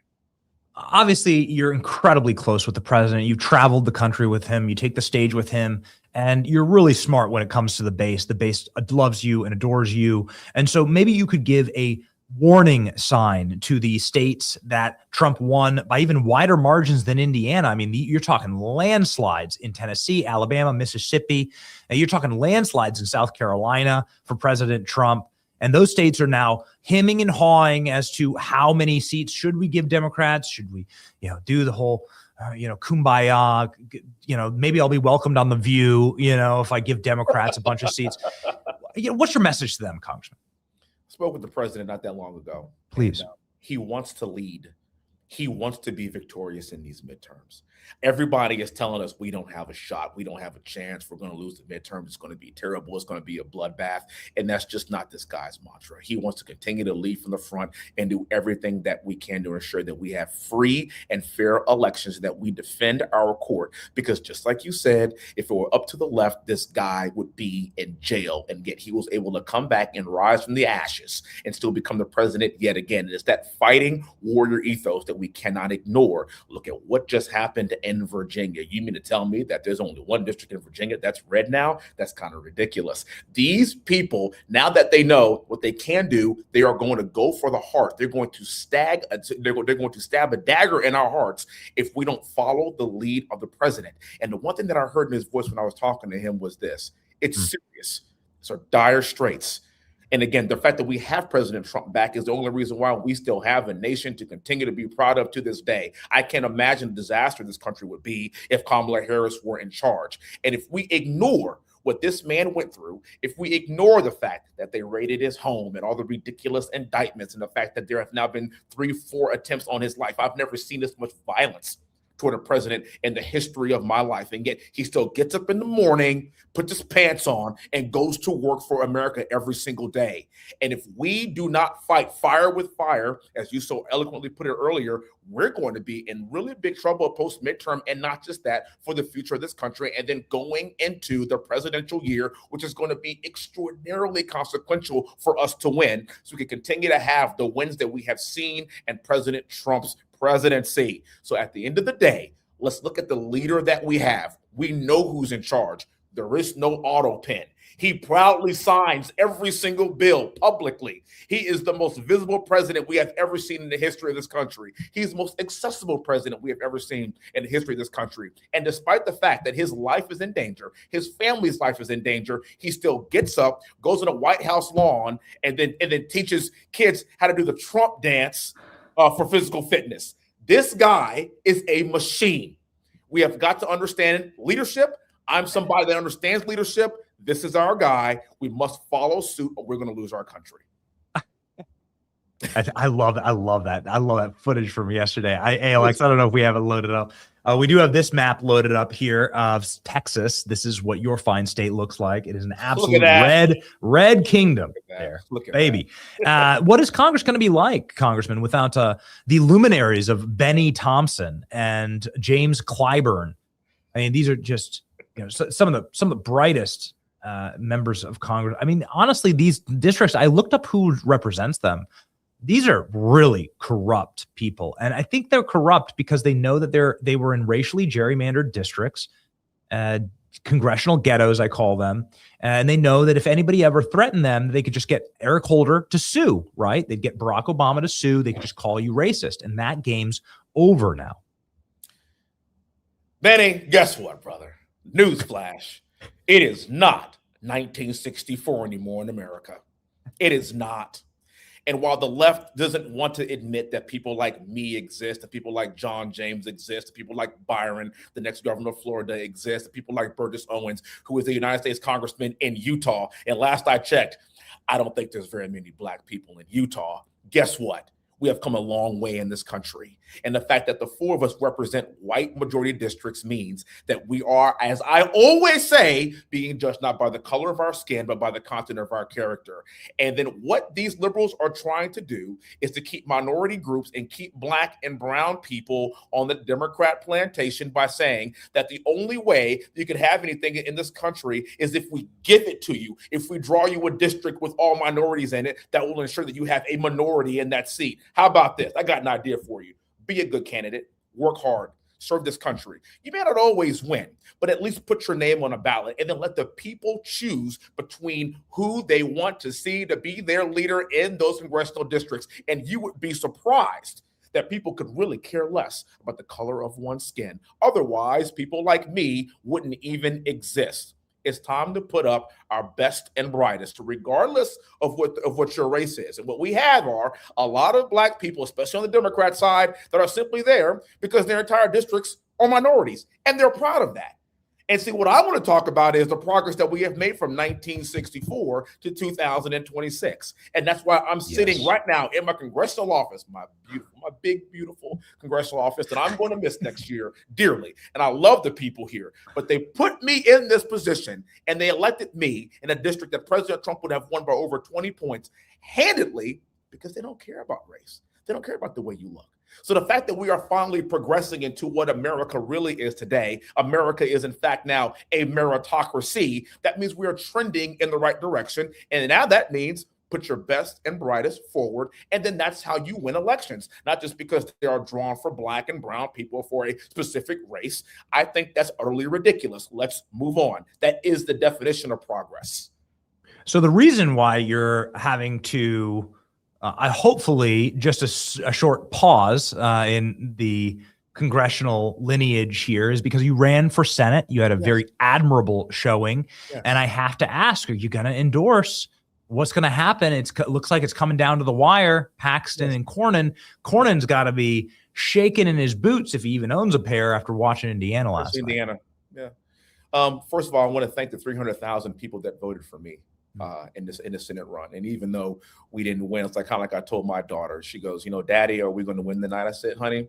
Speaker 5: Obviously, you're incredibly close with the president. You traveled the country with him. You take the stage with him. And you're really smart when it comes to the base. The base loves you and adores you. And so maybe you could give a warning sign to the states that Trump won by even wider margins than Indiana. I mean, you're talking landslides in Tennessee, Alabama, Mississippi. And you're talking landslides in South Carolina for President Trump. And those states are now hemming and hawing as to how many seats should we give Democrats? Should we, do the whole kumbaya, maybe I'll be welcomed on The View, if I give Democrats a bunch of seats. What's your message to them, Congressman?
Speaker 13: I spoke with the president not that long ago.
Speaker 5: Please.
Speaker 13: And, he wants to lead. He wants to be victorious in these midterms. Everybody is telling us we don't have a shot. We don't have a chance. We're going to lose the midterm. It's going to be terrible. It's going to be a bloodbath. And that's just not this guy's mantra. He wants to continue to lead from the front and do everything that we can to ensure that we have free and fair elections, that we defend our court. Because just like you said, if it were up to the left, this guy would be in jail. And yet he was able to come back and rise from the ashes and still become the president yet again. And it's that fighting warrior ethos that we cannot ignore. Look at what just happened in Virginia. You mean to tell me that there's only one district in Virginia that's red now? That's kind of ridiculous. These people, now that they know what they can do, they are going to go for the heart. They're going to stab a dagger in our hearts if we don't follow the lead of the president. And the one thing that I heard in his voice when I was talking to him was this: it's serious. It's our dire straits. And again, the fact that we have President Trump back is the only reason why we still have a nation to continue to be proud of to this day. I can't imagine the disaster this country would be if Kamala Harris were in charge. And if we ignore what this man went through, if we ignore the fact that they raided his home and all the ridiculous indictments and the fact that there have now been 3-4 attempts on his life, I've never seen this much violence toward a president in the history of my life. And yet he still gets up in the morning, puts his pants on, and goes to work for America every single day. And if we do not fight fire with fire, as you so eloquently put it earlier, we're going to be in really big trouble post midterm, and not just that, for the future of this country. And then going into the presidential year, which is going to be extraordinarily consequential for us to win, so we can continue to have the wins that we have seen in President Trump's presidency. So at the end of the day, let's look at the leader that we have. We know who's in charge. There is no auto pen. He proudly signs every single bill publicly. He is the most visible president we have ever seen in the history of this country. He's the most accessible president we have ever seen in the history of this country. And despite the fact that his life is in danger, his family's life is in danger, he still gets up, goes on a White House lawn, and then teaches kids how to do the Trump dance for physical fitness. This guy is a machine. We have got to understand leadership. I'm somebody that understands leadership. This is our guy. We must follow suit, or we're going to lose our country.
Speaker 5: I love it. I love that. I love that footage from yesterday. Alex, I don't know if we have it loaded up. We do have this map loaded up here of Texas. This is what your fine state looks like. It is an absolute red kingdom there, baby. What is Congress going to be like, Congressman, without the luminaries of Benny Thompson and James Clyburn? I mean, these are just some of the brightest members of Congress. I mean, honestly, these districts, I looked up who represents them. These are really corrupt people. And I think they're corrupt because they know that they were in racially gerrymandered districts, congressional ghettos, I call them. And they know that if anybody ever threatened them, they could just get Eric Holder to sue, right? They'd get Barack Obama to sue. They could just call you racist. And that game's over now.
Speaker 13: Benny, guess what, brother? Newsflash. It is not 1964 anymore in America. It is not. And while the left doesn't want to admit that people like me exist, that people like John James exist, that people like Byron, the next governor of Florida, exist, that people like Burgess Owens, who is a United States congressman in Utah. And last I checked, I don't think there's very many black people in Utah. Guess what? We have come a long way in this country. And the fact that the four of us represent white majority districts means that we are, as I always say, being judged not by the color of our skin, but by the content of our character. And then what these liberals are trying to do is to keep minority groups and keep black and brown people on the Democrat plantation by saying that the only way you can have anything in this country is if we give it to you, if we draw you a district with all minorities in it, that will ensure that you have a minority in that seat. How about this? I got an idea for you. Be a good candidate, work hard, serve this country. You may not always win, but at least put your name on a ballot and then let the people choose between who they want to see to be their leader in those congressional districts. And you would be surprised that people could really care less about the color of one's skin. Otherwise, people like me wouldn't even exist. It's time to put up our best and brightest, regardless of what your race is. And what we have are a lot of black people, especially on the Democrat side, that are simply there because their entire districts are minorities, and they're proud of that. And see, what I want to talk about is the progress that we have made from 1964 to 2026. And that's why I'm sitting right now in my congressional office, my big, beautiful congressional office that I'm going to miss next year dearly. And I love the people here, but they put me in this position and they elected me in a district that President Trump would have won by over 20 points handedly because they don't care about race. They don't care about the way you look. So the fact that we are finally progressing into what America really is today, America is in fact now a meritocracy. That means we are trending in the right direction. And now that means put your best and brightest forward. And then that's how you win elections, not just because they are drawn for black and brown people for a specific race. I think that's utterly ridiculous. Let's move on. That is the definition of progress.
Speaker 5: So the reason why you're having to hopefully just a short pause in the congressional lineage here is because you ran for Senate. You had a very admirable showing. And I have to ask, are you going to endorse what's going to happen? It looks like it's coming down to the wire. Paxton and Cornyn. Cornyn's got to be shaking in his boots if he even owns a pair after watching Indiana last night.
Speaker 13: Yeah. First of all, I want to thank the 300,000 people that voted for me. In the Senate run. And even though we didn't win, it's kind of like I told my daughter, she goes, Daddy, are we going to win tonight? I said, honey,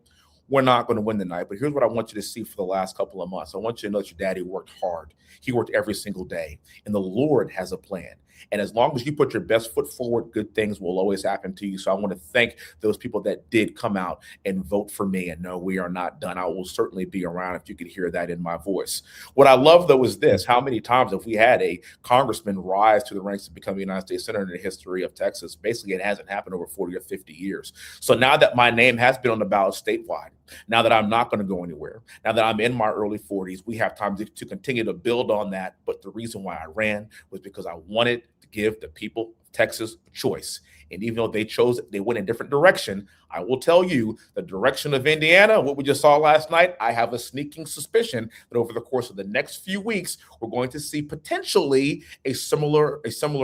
Speaker 13: we're not going to win tonight. But here's what I want you to see for the last couple of months. I want you to know that your daddy worked hard. He worked every single day, and the Lord has a plan. And as long as you put your best foot forward, good things will always happen to you. So I want to thank those people that did come out and vote for me. And no, we are not done. I will certainly be around if you could hear that in my voice. What I love, though, is this. How many times have we had a congressman rise to the ranks to become a United States Senator in the history of Texas? Basically, it hasn't happened over 40 or 50 years. So now that my name has been on the ballot statewide, now that I'm not going to go anywhere, now that I'm in my early 40s, we have time to continue to build on that. But the reason why I ran was because I wanted to give the people of Texas a choice. And even though they went in a different direction, I will tell you the direction of Indiana, what we just saw last night, I have a sneaking suspicion that over the course of the next few weeks, we're going to see potentially a similar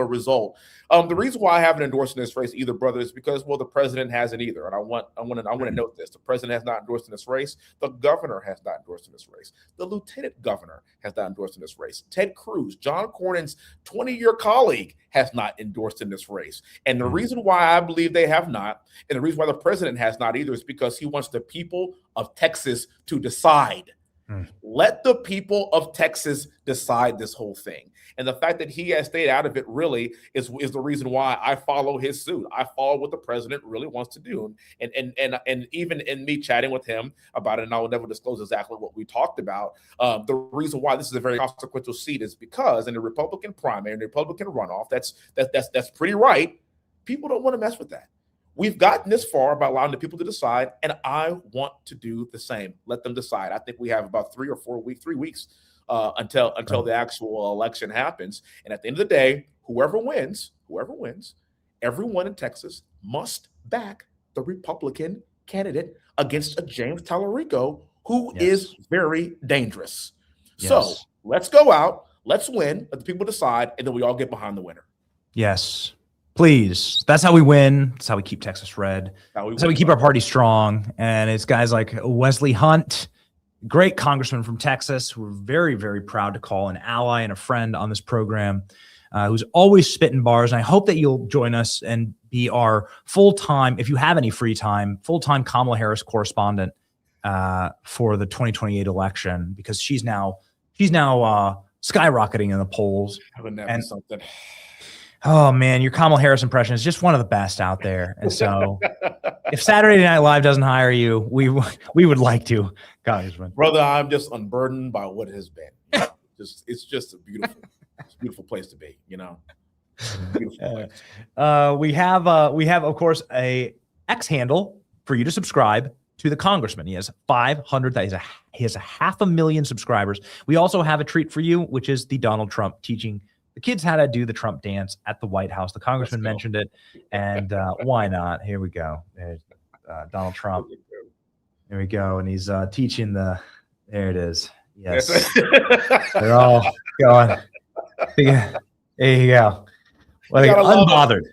Speaker 13: result. The reason why I haven't endorsed in this race either, brother, is because, well, the president hasn't either. And I want to note this. The president has not endorsed in this race. The governor has not endorsed in this race. The lieutenant governor has not endorsed in this race. Ted Cruz, John Cornyn's 20-year colleague, has not endorsed in this race. And the reason why I believe they have not, and the reason why the president has not either, is because he wants the people of Texas to decide. Let the people of Texas decide this whole thing. And the fact that he has stayed out of it really is the reason why I follow his suit. I follow what the president really wants to do. And even in me chatting with him about it, and I will never disclose exactly what we talked about, the reason why this is a very consequential seat is because in the Republican primary, in the Republican runoff, that's pretty right. People don't want to mess with that. We've gotten this far by allowing the people to decide, and I want to do the same. Let them decide. I think we have about 3 weeks until the actual election happens. And at the end of the day, whoever wins, everyone in Texas must back the Republican candidate against a James Tallarico, who is very dangerous. So let's go out, let's win, let the people decide, and then we all get behind the winner.
Speaker 5: Yes. Please. That's how we win. That's how we keep Texas red. That's how we keep our party strong. And it's guys like Wesley Hunt, great congressman from Texas, who we're very, very proud to call an ally and a friend on this program, who's always spitting bars. And I hope that you'll join us and be our full-time, if you have any free time, full-time Kamala Harris correspondent for the 2028 election, because she's now skyrocketing in the polls.
Speaker 13: Wouldn't that be something?
Speaker 5: Oh man, your Kamala Harris impression is just one of the best out there. And so if Saturday Night Live doesn't hire you, we would like to, Congressman.
Speaker 13: Brother, I'm just unburdened by what has been. It's just a beautiful place to be, you know. Beautiful place.
Speaker 5: We have of course a X handle for you to subscribe to the Congressman. He has 500. He has 500,000 subscribers. We also have a treat for you, which is the Donald Trump teaching the kids how to do the Trump dance at the White House. The congressman mentioned it, and why not? Here we go. There's Donald Trump. Here we go, and he's teaching the. There it is. Yes, they're all going. There you go. Unbothered.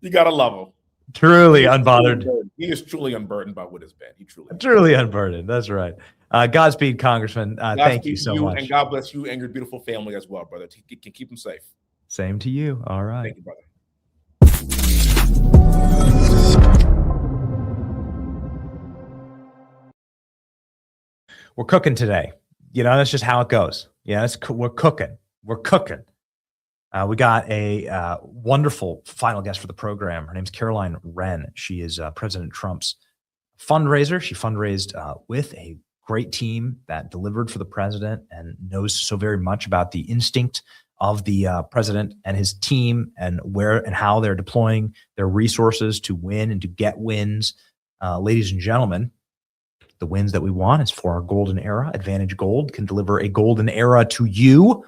Speaker 13: You gotta love him.
Speaker 5: Truly unbothered.
Speaker 13: He is truly unburdened by what has been. He
Speaker 5: truly unburdened. That's right. Godspeed, Congressman. Thank you so much.
Speaker 13: And God bless you and your beautiful family as well, brother. Keep them safe.
Speaker 5: Same to you. All right.
Speaker 13: Thank you, brother.
Speaker 5: We're cooking today. You know, that's just how it goes. Yeah, we're cooking. We're cooking. We got a wonderful final guest for the program. Her name's Caroline Wren. She is President Trump's fundraiser. She fundraised with a great team that delivered for the president and knows so very much about the instinct of the president and his team and where and how they're deploying their resources to win and to get wins. Ladies and gentlemen, the wins that we want is for our golden era. Advantage Gold can deliver a golden era to you.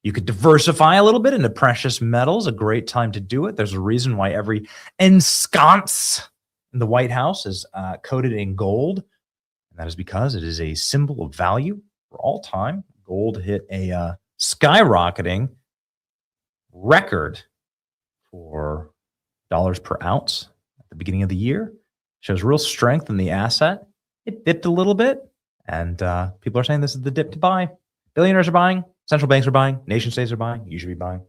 Speaker 5: You could diversify a little bit into precious metals, a great time to do it. There's a reason why every ensconce in the White House is coated in gold. And that is because it is a symbol of value for all time. Gold hit a skyrocketing record for dollars per ounce at the beginning of the year. Shows real strength in the asset. It dipped a little bit, and people are saying this is the dip to buy. Billionaires are buying. Central banks are buying. Nation states are buying. You should be buying.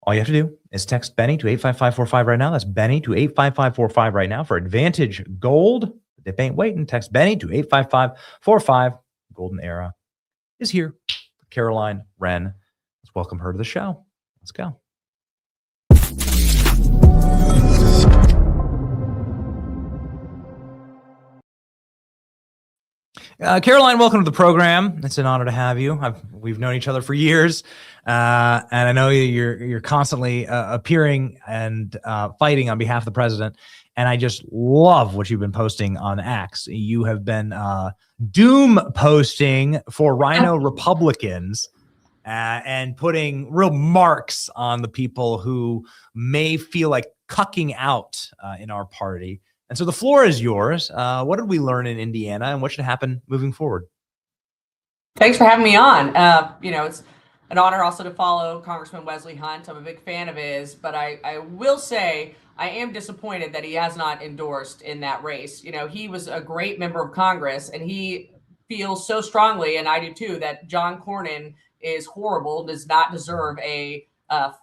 Speaker 5: All you have to do is text Benny to 85545 right now. That's Benny to 85545 right now for Advantage Gold. The Dip ain't waiting. Text Benny to 85545. Golden era is here. Caroline Wren. Let's welcome her to the show. Let's go. Caroline, welcome to the program. It's an honor to have you. We've known each other for years, and I know you're constantly appearing and fighting on behalf of the president. And I just love what you've been posting on X. You have been doom posting for RINO Republicans and putting real marks on the people who may feel like cucking out in our party. And so the floor is yours. What did we learn in Indiana, and what should happen moving forward?
Speaker 14: Thanks for having me on. It's an honor also to follow Congressman Wesley Hunt. I'm a big fan of his, but I will say I am disappointed that he has not endorsed in that race. He was a great member of Congress, and he feels so strongly, and I do too, that John Cornyn is horrible, does not deserve a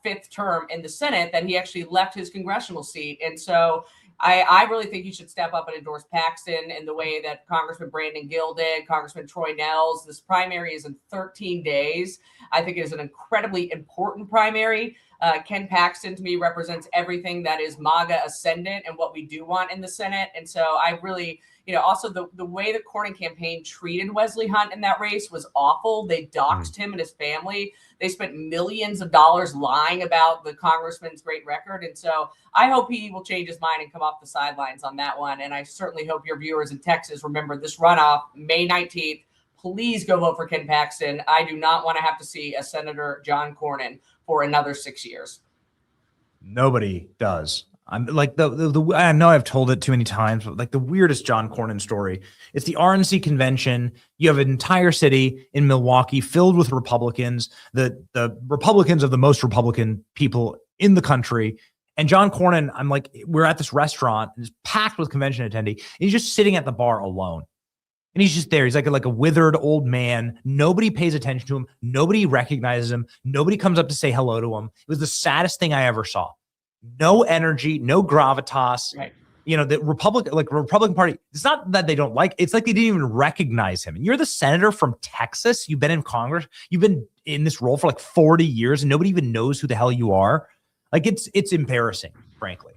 Speaker 14: fifth term in the Senate, that he actually left his congressional seat. And so I really think he should step up and endorse Paxton in the way that Congressman Brandon Gill did, Congressman Troy Nehls. This primary is in 13 days. I think it is an incredibly important primary. Ken Paxton, to me, represents everything that is MAGA ascendant and what we do want in the Senate. And so I really, also the way the Cornyn campaign treated Wesley Hunt in that race was awful. They doxed him and his family. They spent millions of dollars lying about the congressman's great record. And so I hope he will change his mind and come off the sidelines on that one. And I certainly hope your viewers in Texas remember this runoff, May 19th. Please go vote for Ken Paxton. I do not want to have to see a Senator John Cornyn for another 6 years.
Speaker 5: Nobody does. I'm like I know I've told it too many times, but like the weirdest John Cornyn story. It's the RNC convention. You have an entire city in Milwaukee filled with Republicans, the Republicans of the most Republican people in the country. And John Cornyn, I'm like, we're at this restaurant and it's packed with convention attendee. And he's just sitting at the bar alone. And he's just there. He's like a withered old man. Nobody pays attention to him. Nobody recognizes him. Nobody comes up to say hello to him. It was the saddest thing I ever saw. No energy, no gravitas.
Speaker 14: Right.
Speaker 5: The Republican Party, it's not that they don't like, it's like they didn't even recognize him. And you're the senator from Texas. You've been in Congress. You've been in this role for like 40 years and nobody even knows who the hell you are. Like it's embarrassing, frankly.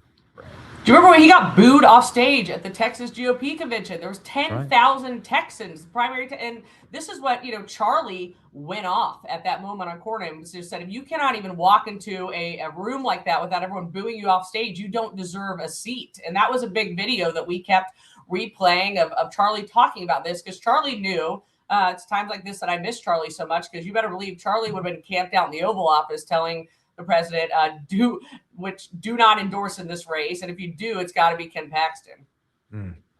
Speaker 14: Do you remember when he got booed off stage at the Texas GOP convention? There was 10,000 Texans primary, and this is what Charlie went off at that moment on Cornyn. Just said, if you cannot even walk into a room like that without everyone booing you off stage, you don't deserve a seat. And that was a big video that we kept replaying of Charlie talking about this, because Charlie knew it's times like this that I miss Charlie so much, because you better believe Charlie would have been camped out in the Oval Office telling the president, do not endorse in this race. And if you do, it's got to be Ken Paxton.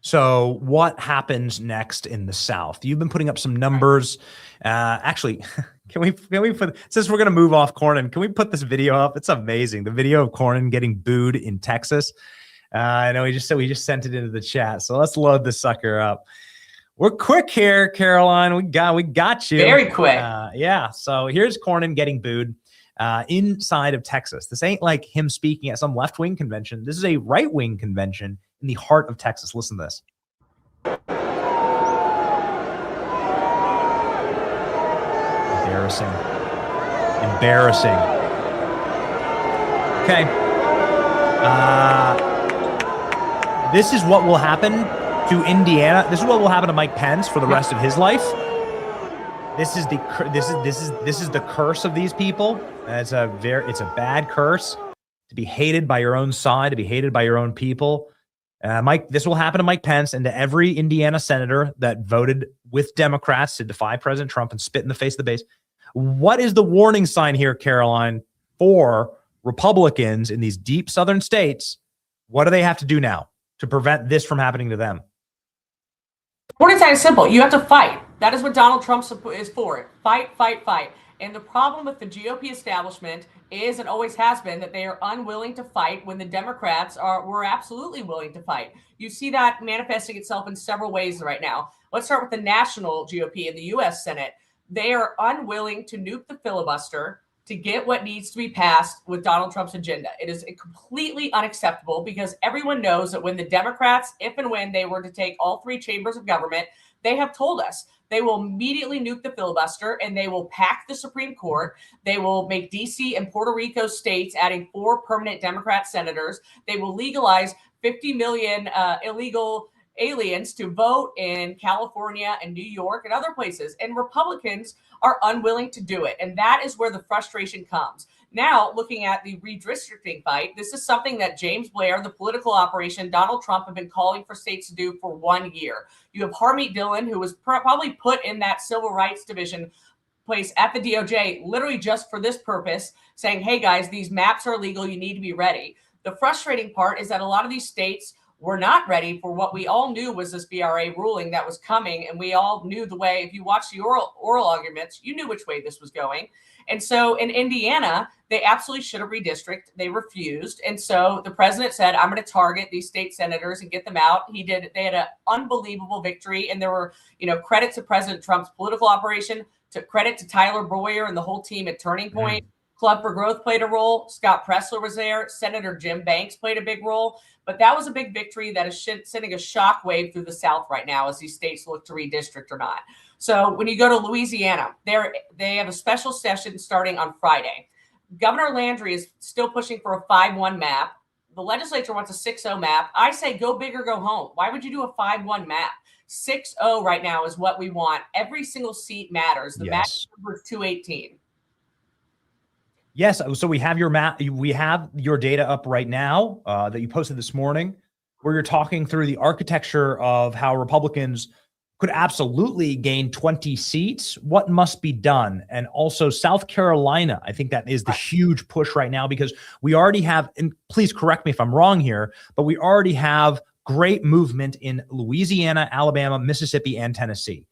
Speaker 5: So what happens next in the South? You've been putting up some numbers. Actually, can we put, since we're going to move off Cornyn, can we put this video up? It's amazing. The video of Cornyn getting booed in Texas. I know we just sent it into the chat. So let's load this sucker up. We're quick here, Caroline. We got you.
Speaker 14: Very quick.
Speaker 5: Yeah. So here's Cornyn getting booed inside of Texas. This ain't like him speaking at some left-wing convention. This is a right-wing convention in the heart of Texas. Listen to this. Embarrassing. Okay. This is what will happen to Indiana. This is what will happen to Mike Pence for the rest of his life. This is the curse of these people. It's a bad curse to be hated by your own side, to be hated by your own people. This will happen to Mike Pence and to every Indiana senator that voted with Democrats to defy President Trump and spit in the face of the base. What is the warning sign here, Caroline, for Republicans in these deep southern states? What do they have to do now to prevent this from happening to them?
Speaker 14: Warning sign is simple. You have to fight. That is what Donald Trump is for. Fight, fight, fight. And the problem with the GOP establishment is, and always has been, that they are unwilling to fight when the Democrats were absolutely willing to fight. You see that manifesting itself in several ways right now. Let's start with the national GOP in the U.S. Senate. They are unwilling to nuke the filibuster. to get what needs to be passed with Donald Trump's agenda. It is completely unacceptable because everyone knows that when the Democrats, if and when they were to take all three chambers of government, they have told us they will immediately nuke the filibuster and they will pack the Supreme Court. They will make DC and Puerto Rico states, adding 4 permanent Democrat senators. They will legalize 50 million illegal aliens to vote in California and New York and other places. And Republicans are unwilling to do it. And that is where the frustration comes. Now, looking at the redistricting fight, this is something that James Blair, the political operation, Donald Trump have been calling for states to do for 1 year. You have Harmeet Dillon, who was probably put in that civil rights division place at the DOJ, literally just for this purpose, saying, hey guys, these maps are illegal. You need to be ready. The frustrating part is that a lot of these states were not ready for what we all knew was this VRA ruling that was coming. And we all knew the way, if you watch the oral arguments, you knew which way this was going. And so in Indiana, they absolutely should have redistricted. They refused. And so the president said, I'm going to target these state senators and get them out. He did. They had an unbelievable victory. And there were, credit to President Trump's political operation, to credit to Tyler Boyer and the whole team at Turning Point. Club for Growth played a role. Scott Pressler was there. Senator Jim Banks played a big role. But that was a big victory that is sending a shockwave through the South right now as these states look to redistrict or not. So when you go to Louisiana, they have a special session starting on Friday. Governor Landry is still pushing for a 5-1 map. The legislature wants a 6-0 map. I say go big or go home. Why would you do a 5-1 map? 6-0 right now is what we want. Every single seat matters. The map number is 218.
Speaker 5: Yes. So we have your map. We have your data up right now that you posted this morning, where you're talking through the architecture of how Republicans could absolutely gain 20 seats. What must be done? And also South Carolina. I think that is the huge push right now because we already have, and please correct me if I'm wrong here, but we already have great movement in Louisiana, Alabama, Mississippi, and Tennessee.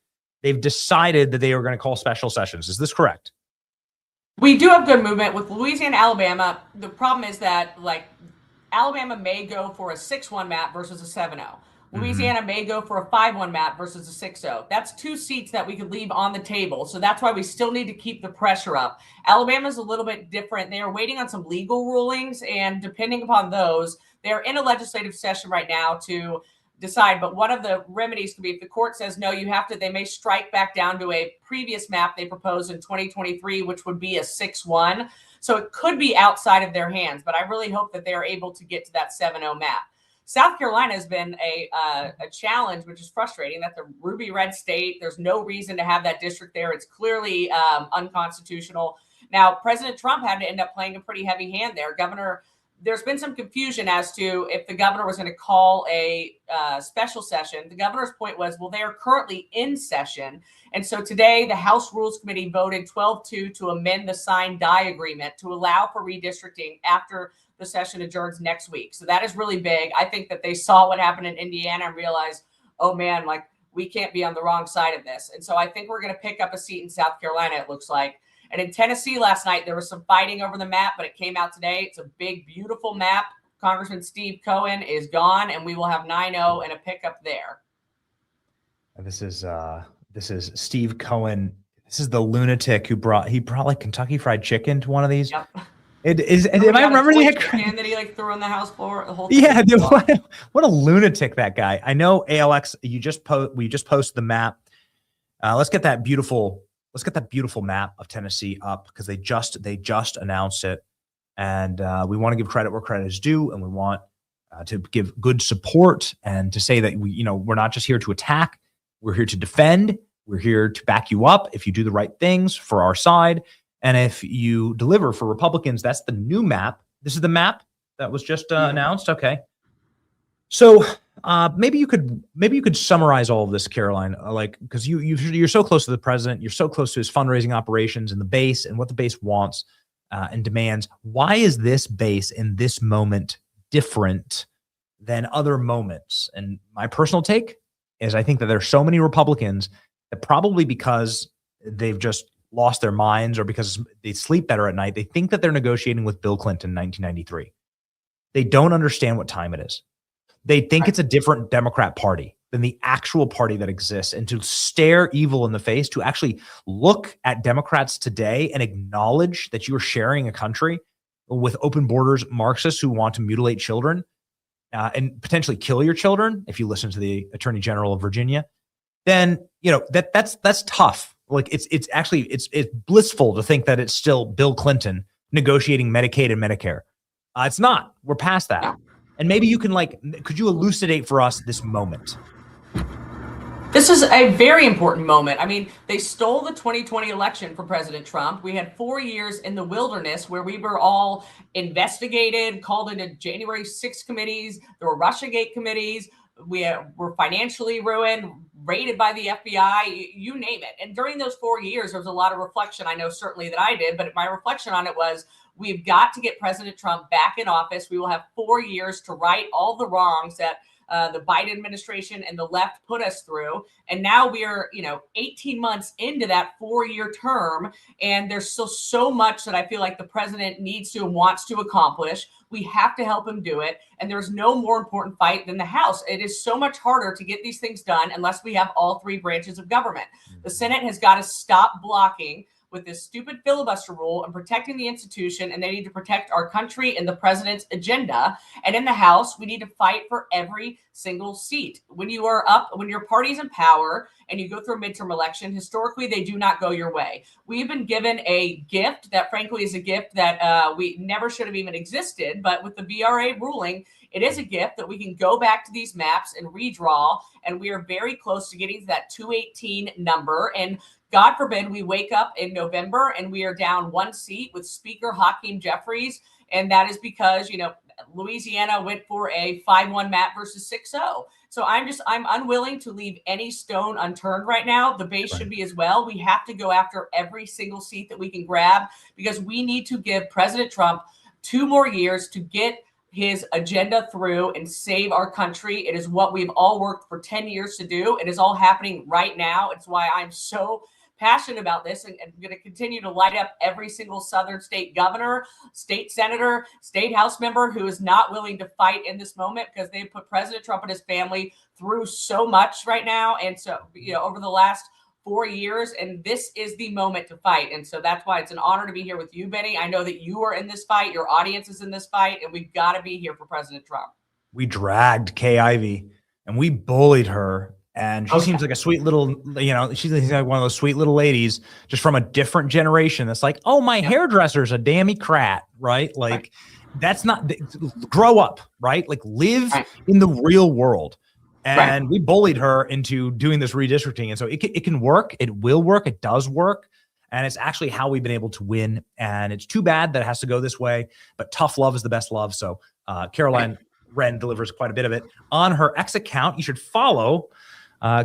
Speaker 5: They've decided that they are going to call special sessions. Is this correct?
Speaker 14: We do have good movement with Louisiana, Alabama. The problem is that Alabama may go for a 6-1 map versus a 7-0. Louisiana may go for a 5-1 map versus a 6-0. That's 2 seats that we could leave on the table. So that's why we still need to keep the pressure up. Alabama's a little bit different. They are waiting on some legal rulings, and depending upon those, they're in a legislative session right now to decide. But one of the remedies could be if the court says no, they may strike back down to a previous map they proposed in 2023, which would be a 6-1. So it could be outside of their hands, but I really hope that they're able to get to that 7-0 map. South Carolina has been a challenge, which is frustrating. That's a ruby red state. There's no reason to have that district there. It's clearly unconstitutional. Now, President Trump had to end up playing a pretty heavy hand there. There's been some confusion as to if the governor was going to call a special session. The governor's point was, well, they are currently in session. And so today, the House Rules Committee voted 12-2 to amend the signed die agreement to allow for redistricting after the session adjourns next week. So that is really big. I think that they saw what happened in Indiana and realized, oh man, we can't be on the wrong side of this. And so I think we're going to pick up a seat in South Carolina, it looks like. And in Tennessee last night, there was some fighting over the map, but it came out today. It's a big, beautiful map. Congressman Steve Cohen is gone, and we will have 9-0 and a pickup there.
Speaker 5: This is Steve Cohen. This is the lunatic who brought Kentucky Fried Chicken to one of these. Yep. Am I remembering that?
Speaker 14: That he threw on the House floor. The whole
Speaker 5: yeah, dude, what a lunatic that guy. I know ALX. We just posted the map. Let's get that beautiful map of Tennessee up because they just announced it, and we want to give credit where credit is due, and we want to give good support and to say that we're not just here to attack. We're here to defend. We're here to back you up if you do the right things for our side. And if you deliver for Republicans, that's the new map. This is the map that was just announced. Okay. So maybe you could summarize all of this, Caroline, because you're so close to the president, you're so close to his fundraising operations and the base and what the base wants and demands. Why is this base in this moment different than other moments? And my personal take is I think that there's so many Republicans that probably because they've just lost their minds or because they sleep better at night, they think that they're negotiating with Bill Clinton in 1993. They don't understand what time it is. They think it's a different Democrat party. than the actual party that exists, and to stare evil in the face, to actually look at Democrats today and acknowledge that you are sharing a country with open borders Marxists who want to mutilate children and potentially kill your children, if you listen to the Attorney General of Virginia, then that's tough. Like it's blissful to think that it's still Bill Clinton negotiating Medicaid and Medicare. It's not. We're past that. And maybe you can could you elucidate for us this moment?
Speaker 14: This is a very important moment. I mean, they stole the 2020 election from President Trump. We had 4 years in the wilderness where we were all investigated, called into January 6 committees. There were Russiagate committees. We were financially ruined, raided by the FBI, you name it. And during those 4 years, there was a lot of reflection. I know certainly that I did, but my reflection on it was, we've got to get President Trump back in office. We will have 4 years to right all the wrongs that the Biden administration and the left put us through. And now we are, 18 months into that 4-year term. And there's still so much that I feel like the president needs to and wants to accomplish. We have to help him do it. And there's no more important fight than the House. It is so much harder to get these things done unless we have all 3 branches of government. The Senate has got to stop blocking with this stupid filibuster rule and protecting the institution, and they need to protect our country and the president's agenda. And in the House, we need to fight for every single seat. When your party's in power and you go through a midterm election, historically, they do not go your way. We've been given a gift that, frankly, is a gift that we never should have even existed. But with the VRA ruling, it is a gift that we can go back to these maps and redraw. And we are very close to getting to that 218 number. And God forbid we wake up in November and we are down 1 seat with Speaker Hakeem Jeffries. And that is because, Louisiana went for a 5-1 map versus 6-0. So I'm unwilling to leave any stone unturned right now. The base should be as well. We have to go after every single seat that we can grab, because we need to give President Trump 2 more years to get his agenda through and save our country. It is what we've all worked for 10 years to do. It is all happening right now. It's why I'm so passionate about this, and I'm going to continue to light up every single Southern state governor, state senator, state house member who is not willing to fight in this moment, because they put President Trump and his family through so much right now. And so, over the last 4 years, and this is the moment to fight. And so that's why it's an honor to be here with you, Benny. I know that you are in this fight, your audience is in this fight, and we've got to be here for President Trump.
Speaker 5: We dragged Kay Ivey and we bullied her. And she seems like a sweet little, she's like one of those sweet little ladies just from a different generation. That's like, oh, my hairdresser's a Democrat, right? Like, that's not, grow up, right? Like, live in the real world. And we bullied her into doing this redistricting. And so it can work. It will work. It does work. And it's actually how we've been able to win. And it's too bad that it has to go this way. But tough love is the best love. So Caroline Wren delivers quite a bit of it. On her X account, you should follow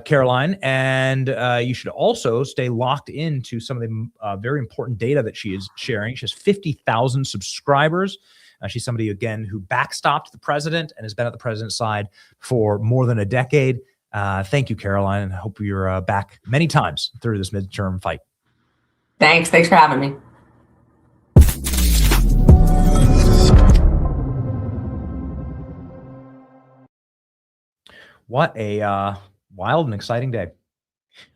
Speaker 5: Caroline, and you should also stay locked into some of the very important data that she is sharing. She has 50,000 subscribers. She's somebody, again, who backstopped the president and has been at the president's side for more than a decade. Thank you, Caroline, and I hope you're back many times through this midterm fight.
Speaker 14: Thanks for having me.
Speaker 5: What a wild and exciting day.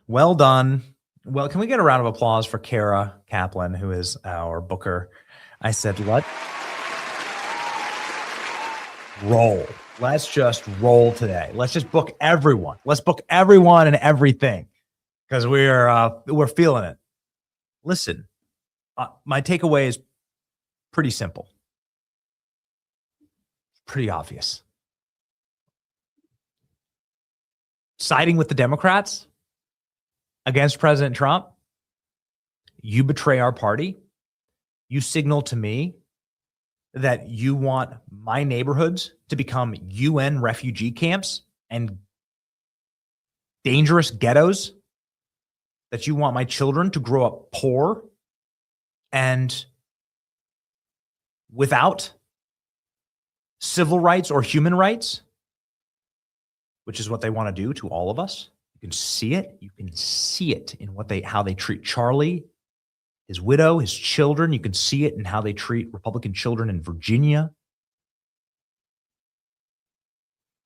Speaker 5: Well done. Well, can we get a round of applause for Kara Kaplan, who is our booker? I said, let's roll. Let's just roll today. Let's just book everyone. Let's book everyone and everything, because we're feeling it. Listen, my takeaway is pretty simple. Pretty obvious. Siding with the Democrats against President Trump, you betray our party. You signal to me that you want my neighborhoods to become UN refugee camps and dangerous ghettos, that you want my children to grow up poor and without civil rights or human rights, which is what they want to do to all of us. You can see it. You can see it in how they treat Charlie, his widow, his children. You can see it in how they treat Republican children in Virginia.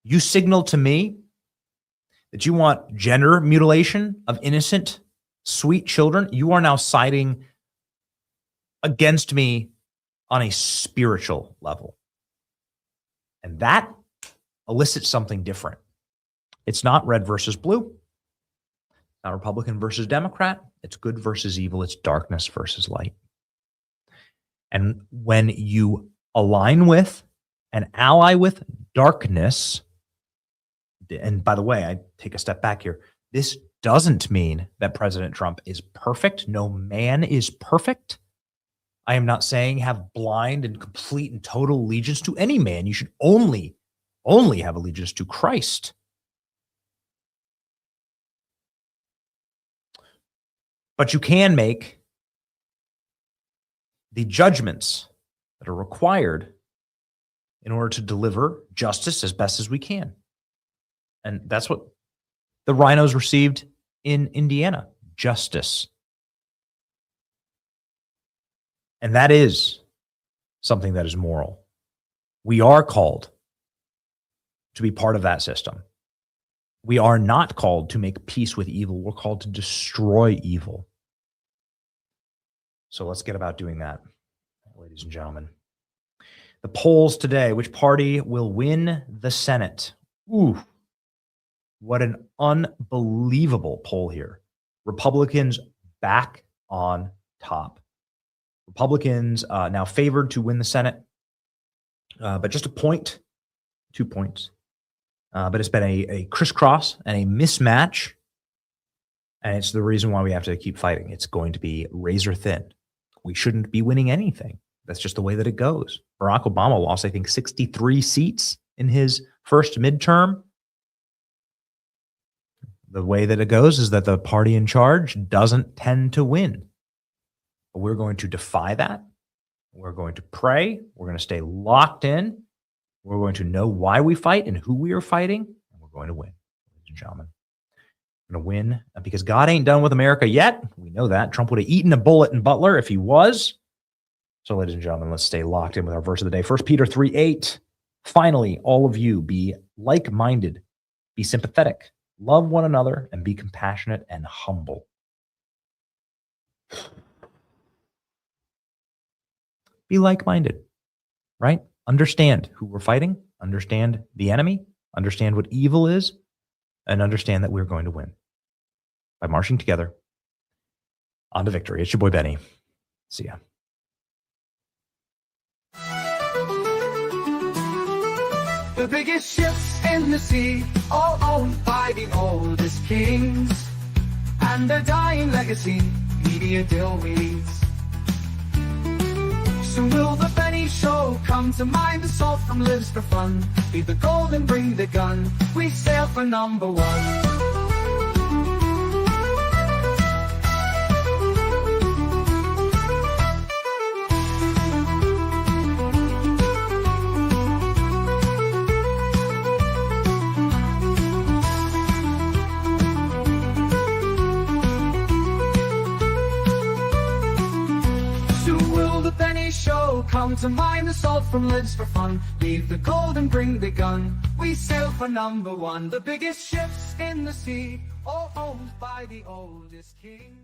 Speaker 5: You signal to me that you want gender mutilation of innocent, sweet children, you are now siding against me on a spiritual level. And that elicits something different. It's not red versus blue. It's not Republican versus Democrat. It's good versus evil. It's darkness versus light. And when you align with and ally with darkness, and by the way, I take a step back here. This doesn't mean that President Trump is perfect. No man is perfect. I am not saying have blind and complete and total allegiance to any man. You should only have allegiance to Christ. But you can make the judgments that are required in order to deliver justice as best as we can. And that's what the RINOs received in Indiana, justice. And that is something that is moral. We are called to be part of that system. We are not called to make peace with evil. We're called to destroy evil. So let's get about doing that, ladies and gentlemen. The polls today, which party will win the Senate? Ooh, what an unbelievable poll here. Republicans back on top. Republicans now favored to win the Senate, but just a point, 2 points. But it's been a crisscross and a mismatch, and it's the reason why we have to keep fighting. It's going to be razor thin. We shouldn't be winning anything. That's just the way that it goes. Barack Obama lost, I think, 63 seats in his first midterm. The way that it goes is that the party in charge doesn't tend to win. But we're going to defy that. We're going to pray. We're going to stay locked in. We're going to know why we fight and who we are fighting. And we're going to win, ladies and gentlemen. We're going to win because God ain't done with America yet. We know that. Trump would have eaten a bullet in Butler if he was. So, ladies and gentlemen, let's stay locked in with our verse of the day. 1 Peter 3:8. Finally, all of you be like-minded, be sympathetic, love one another, and be compassionate and humble. Be like-minded, right? Understand who we're fighting, understand the enemy, understand what evil is, and understand that we're going to win by marching together on to victory. It's your boy Benny. See ya.
Speaker 15: The biggest ships in the sea, all owned by the oldest kings, and their dying legacy, media dillweeds. Soon will the Benny Show come to mind. The salt from lives for fun. Be the gold and bring the gun. We sail for number one. Show come to mind. The salt from lives for fun. Leave the gold and bring the gun. We sail for number one. The biggest ships in the sea, all owned by the oldest kings.